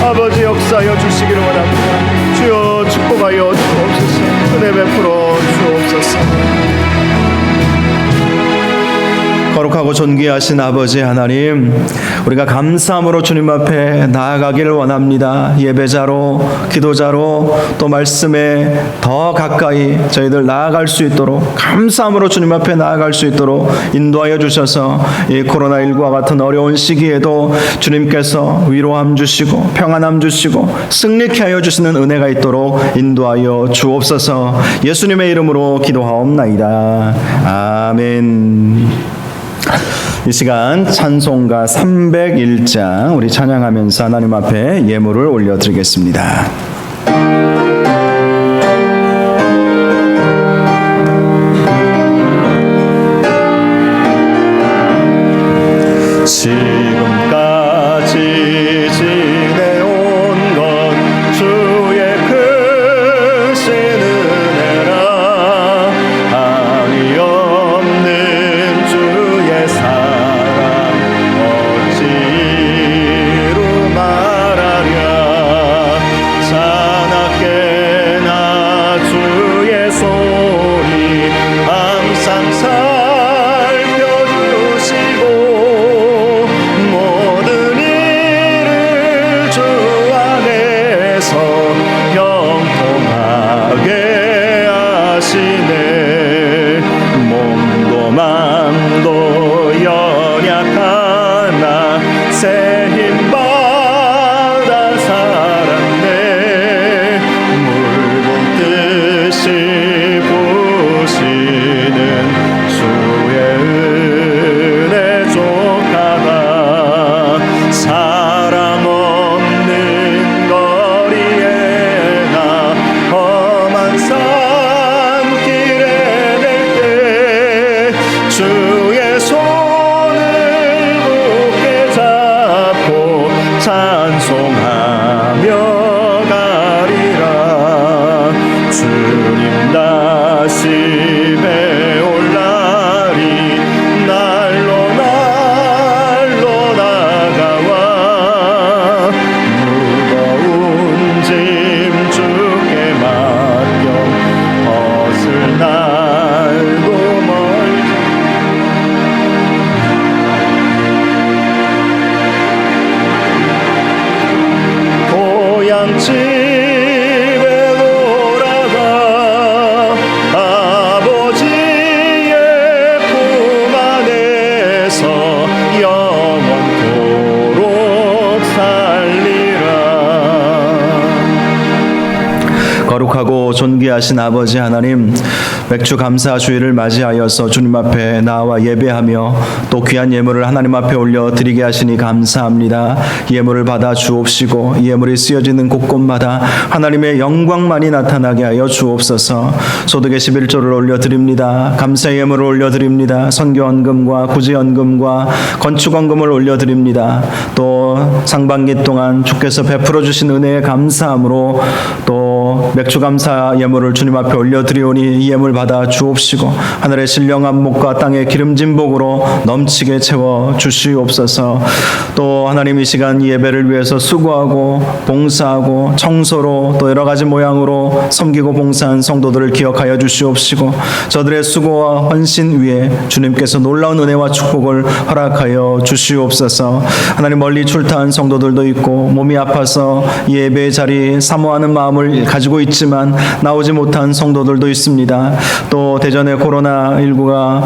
A: 아버지 역사하여 주시기를 원합니다. 주여 축복하여 주옵소서. 은혜 베풀어 주옵소서.
C: 거룩하고 존귀하신 아버지 하나님,
A: 우리가 감사함으로 주님 앞에 나아가기를 원합니다. 예배자로, 기도자로, 또 말씀에 더 가까이 저희들 나아갈 수 있도록, 감사함으로 주님 앞에 나아갈 수 있도록 인도하여 주셔서 이 코로나19와 같은 어려운 시기에도 주님께서 위로함 주시고 평안함 주시고 승리케 하여 주시는 은혜가 있도록 인도하여 주옵소서. 예수님의 이름으로 기도하옵나이다. 아멘. 이 시간 찬송가 301장 우리 찬양하면서 하나님 앞에 예물을 올려드리겠습니다. 지금까지 지내온 것 주의 크신 은혜라. 한이 없는 주의 사랑 어찌로 말하랴. 자나깨나 주의 손이 항상 살펴주시고 모든 일을 주 안에서 형통하게 하시네. 몸도 마음도 연약하나 새 힘 받아 살았네. 물고 뜻이 부시는 주의 은혜 족하다. 사람 없는 거리에 나 험한 산길에 낼 때 주의 손을 굳게 잡고 찬송하며 가리라. 주님 다시 배올 날이 날로 다가와. 무거운 짐 주께 맡겨 벗을 날도 멀지. 고향집에 돌아가 아버지의 품 안에서 영원토록 살리라. 거룩하고 존귀하신 아버지 하나님, 맥주 감사 주일을 맞이하여서 주님 앞에 나와 예배하며 또 귀한 예물을 하나님 앞에 올려드리게 하시니 감사합니다. 예물을 받아 주옵시고 예물이 쓰여지는 곳곳마다 하나님의 영광만이 나타나게 하여 주옵소서. 소득의 11조를 올려드립니다. 감사 예물을 올려드립니다. 선교헌금과 구제헌금과 건축헌금을 올려드립니다. 또 상반기 동안 주께서 베풀어 주신 은혜에 감사함으로 또 맥주 감사 예물을 주님 앞에 올려드리오니 이 예물 받아 주옵시고 하늘의 신령한 목과 땅의 기름진 복으로 넘치게 채워 주시옵소서. 또 하나님 이 시간 이 예배를 위해서 수고하고 봉사하고 청소로 또 여러 가지 모양으로 섬기고 봉사한 성도들을 기억하여 주시옵시고 저들의 수고와 헌신 위에 주님께서 놀라운 은혜와 축복을 허락하여 주시옵소서. 하나님 멀리 출타한 성도들도 있고 몸이 아파서 이 예배의 자리 사모하는 마음을 가지고 있지만 나오지 못한 성도들도 있습니다. 또 대전의 코로나19가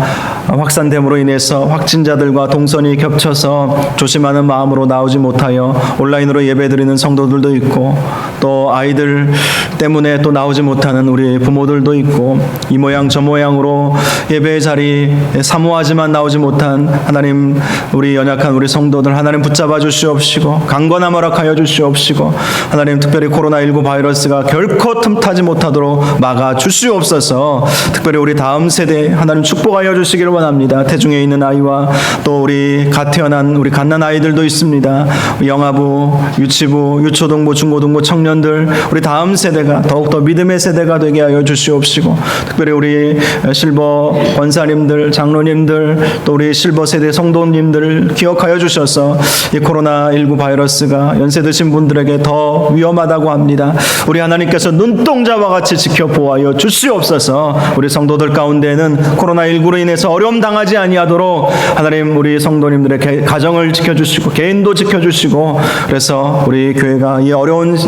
A: 확산됨으로 인해서 확진자들과 동선이 겹쳐서 조심하는 마음으로 나오지 못하여 온라인으로 예배드리는 성도들도 있고 또 아이들 때문에 또 나오지 못하는 우리 부모들도 있고 이 모양 저 모양으로 예배의 자리 사모하지만 나오지 못한 하나님 우리 연약한 우리 성도들 하나님 붙잡아 주시옵시고 강건함 허락하여 주시옵시고 하나님 특별히 코로나19 바이러스가 결코 틈타지 못하도록 막아 주시옵소서. 특별히 우리 다음 세대 하나님 축복하여 주시기를 원합니다. 태중에 있는 아이와 또 우리 갓 태어난 우리 갓난 아이들도 있습니다. 영아부, 유치부, 유초등부, 중고등부, 청년 청년들, 우리 다음 세대가 더욱더 믿음의 세대가 되게 하여 주시옵시고, 특별히 우리 실버 권사님들, 장로님들, 또 우리 실버 세대 성도님들 기억하여 주셔서 이 코로나19 바이러스가 연세 드신 분들에게 더 위험하다고 합니다. 우리 하나님께서 눈동자와 같이 지켜보아여 주시옵소서. 우리 성도들 가운데는 코로나19로 인해서 어려움 당하지 아니하도록 하나님 우리 성도님들의 가정을 지켜주시고 개인도 지켜주시고, 그래서 우리 교회가 이 어려운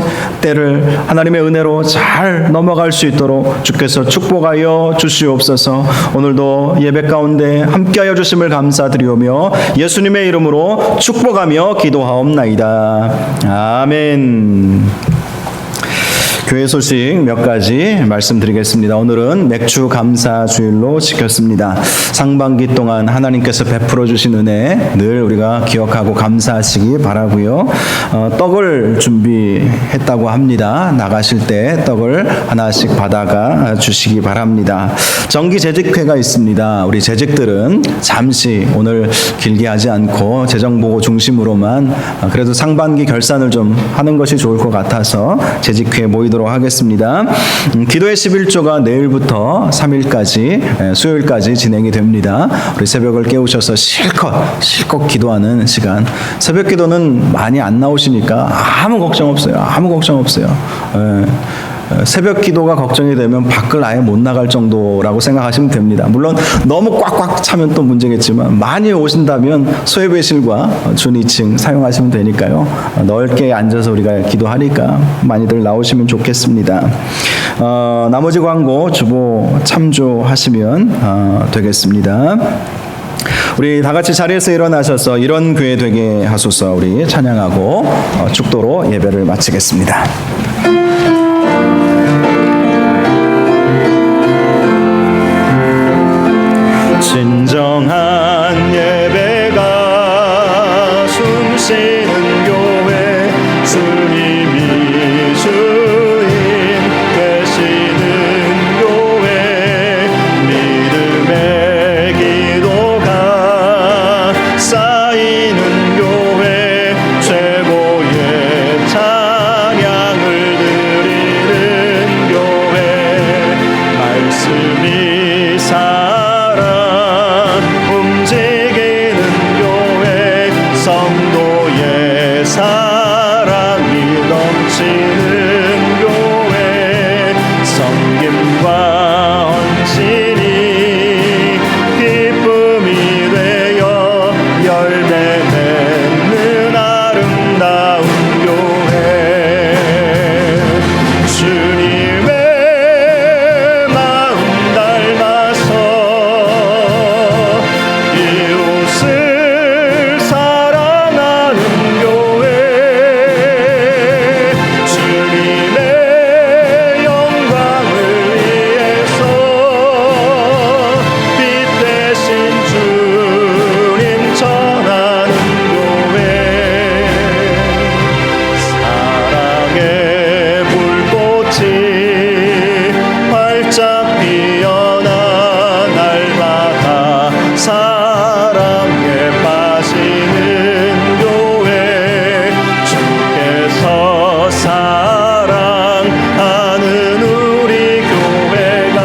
A: 때를 하나님의 은혜로 잘 넘어갈 수 있도록 주께서 축복하여 주시옵소서. 오늘도 예배 가운데 함께하여 주심을 감사드리오며 예수님의 이름으로 축복하며 기도하옵나이다. 아멘. 교회 소식 몇 가지 말씀드리겠습니다. 오늘은 맥주 감사 주일로 지켰습니다. 상반기 동안 하나님께서 베풀어 주신 은혜 늘 우리가 기억하고 감사하시기 바라고요. 떡을 준비했다고 합니다. 나가실 때 떡을 하나씩 받아가 주시기 바랍니다. 정기 재직회가 있습니다. 우리 재직들은 잠시 오늘 길게 하지 않고 재정보고 중심으로만 그래도 상반기 결산을 좀 하는 것이 좋을 것 같아서 재직회 모이도록 하겠습니다. 기도의 11조가 내일부터 3일까지 수요일까지 진행이 됩니다. 우리 새벽을 깨우셔서 실컷 기도하는 시간. 새벽 기도는 많이 안 나오시니까 아무 걱정 없어요. 아무 걱정 없어요. 새벽 기도가 걱정이 되면 밖을 아예 못 나갈 정도라고 생각하시면 됩니다. 물론 너무 꽉꽉 차면 또 문제겠지만 많이 오신다면 소예배실과 준 2층 사용하시면 되니까요. 넓게 앉아서 우리가 기도하니까 많이들 나오시면 좋겠습니다. 나머지 광고 주보 참조하시면 되겠습니다. 우리 다 같이 자리에서 일어나셔서 이런 교회 되게 하소서 우리 찬양하고 축도로 예배를 마치겠습니다. 진정한 예배가 숨쉬는 교회, 주님이 주인 되시는 교회, 믿음의 기도가 쌓이는 교회, 최고의 찬양을 드리는 교회, 말씀이 움직이는 교회, 성도의 사랑이 넘치는 교회, 섬김과 헌신이 기쁨이 되어 열매 맺는 아름다운 교회, 주님의 마음 닮아서 이웃을 사랑하는 교회, 주님의 영광을 위해서 빛 대신 주님 전하는 교회, 사랑의 불꽃이 활짝 피어나 날마다 사랑에 빠지는 교회, 주께서 사랑하는 우리 교회가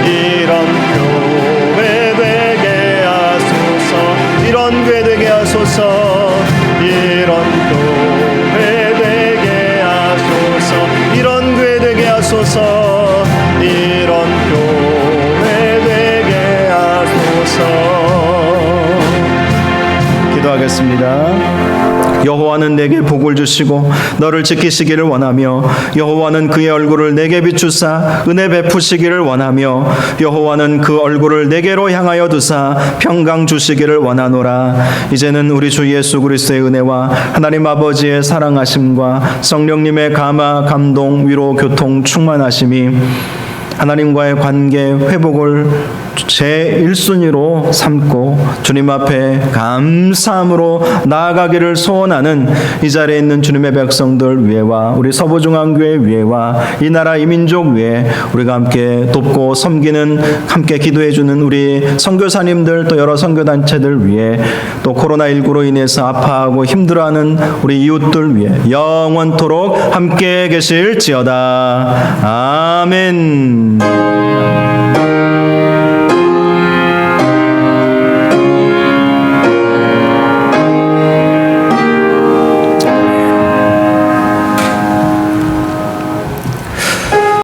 A: 이런 교회 되게 하소서. 이런 교회 되게 하소서. 이런 교회 되게 하소서. 이런 교회 되게 하소서. 이런 교회 되게 하소서. 기도하겠습니다. 여호와는 내게 복을 주시고 너를 지키시기를 원하며, 여호와는 그의 얼굴을 내게 비추사 은혜 베푸시기를 원하며, 여호와는 그 얼굴을 내게로 향하여 두사 평강 주시기를 원하노라. 이제는 우리 주 예수 그리스도의 은혜와 하나님 아버지의 사랑하심과 성령님의 감화 감동 위로 교통 충만하심이 하나님과의 관계 회복을 제 1순위로 삼고 주님 앞에 감사함으로 나아가기를 소원하는 이 자리에 있는 주님의 백성들 위에와 우리 서부중앙교회 위에와 이 나라 이민족 위에 우리가 함께 돕고 섬기는 함께 기도해 주는 우리 선교사님들 또 여러 선교단체들 위에 또 코로나19로 인해서 아파하고 힘들어하는 우리 이웃들 위해 영원토록 함께 계실지어다. 아멘.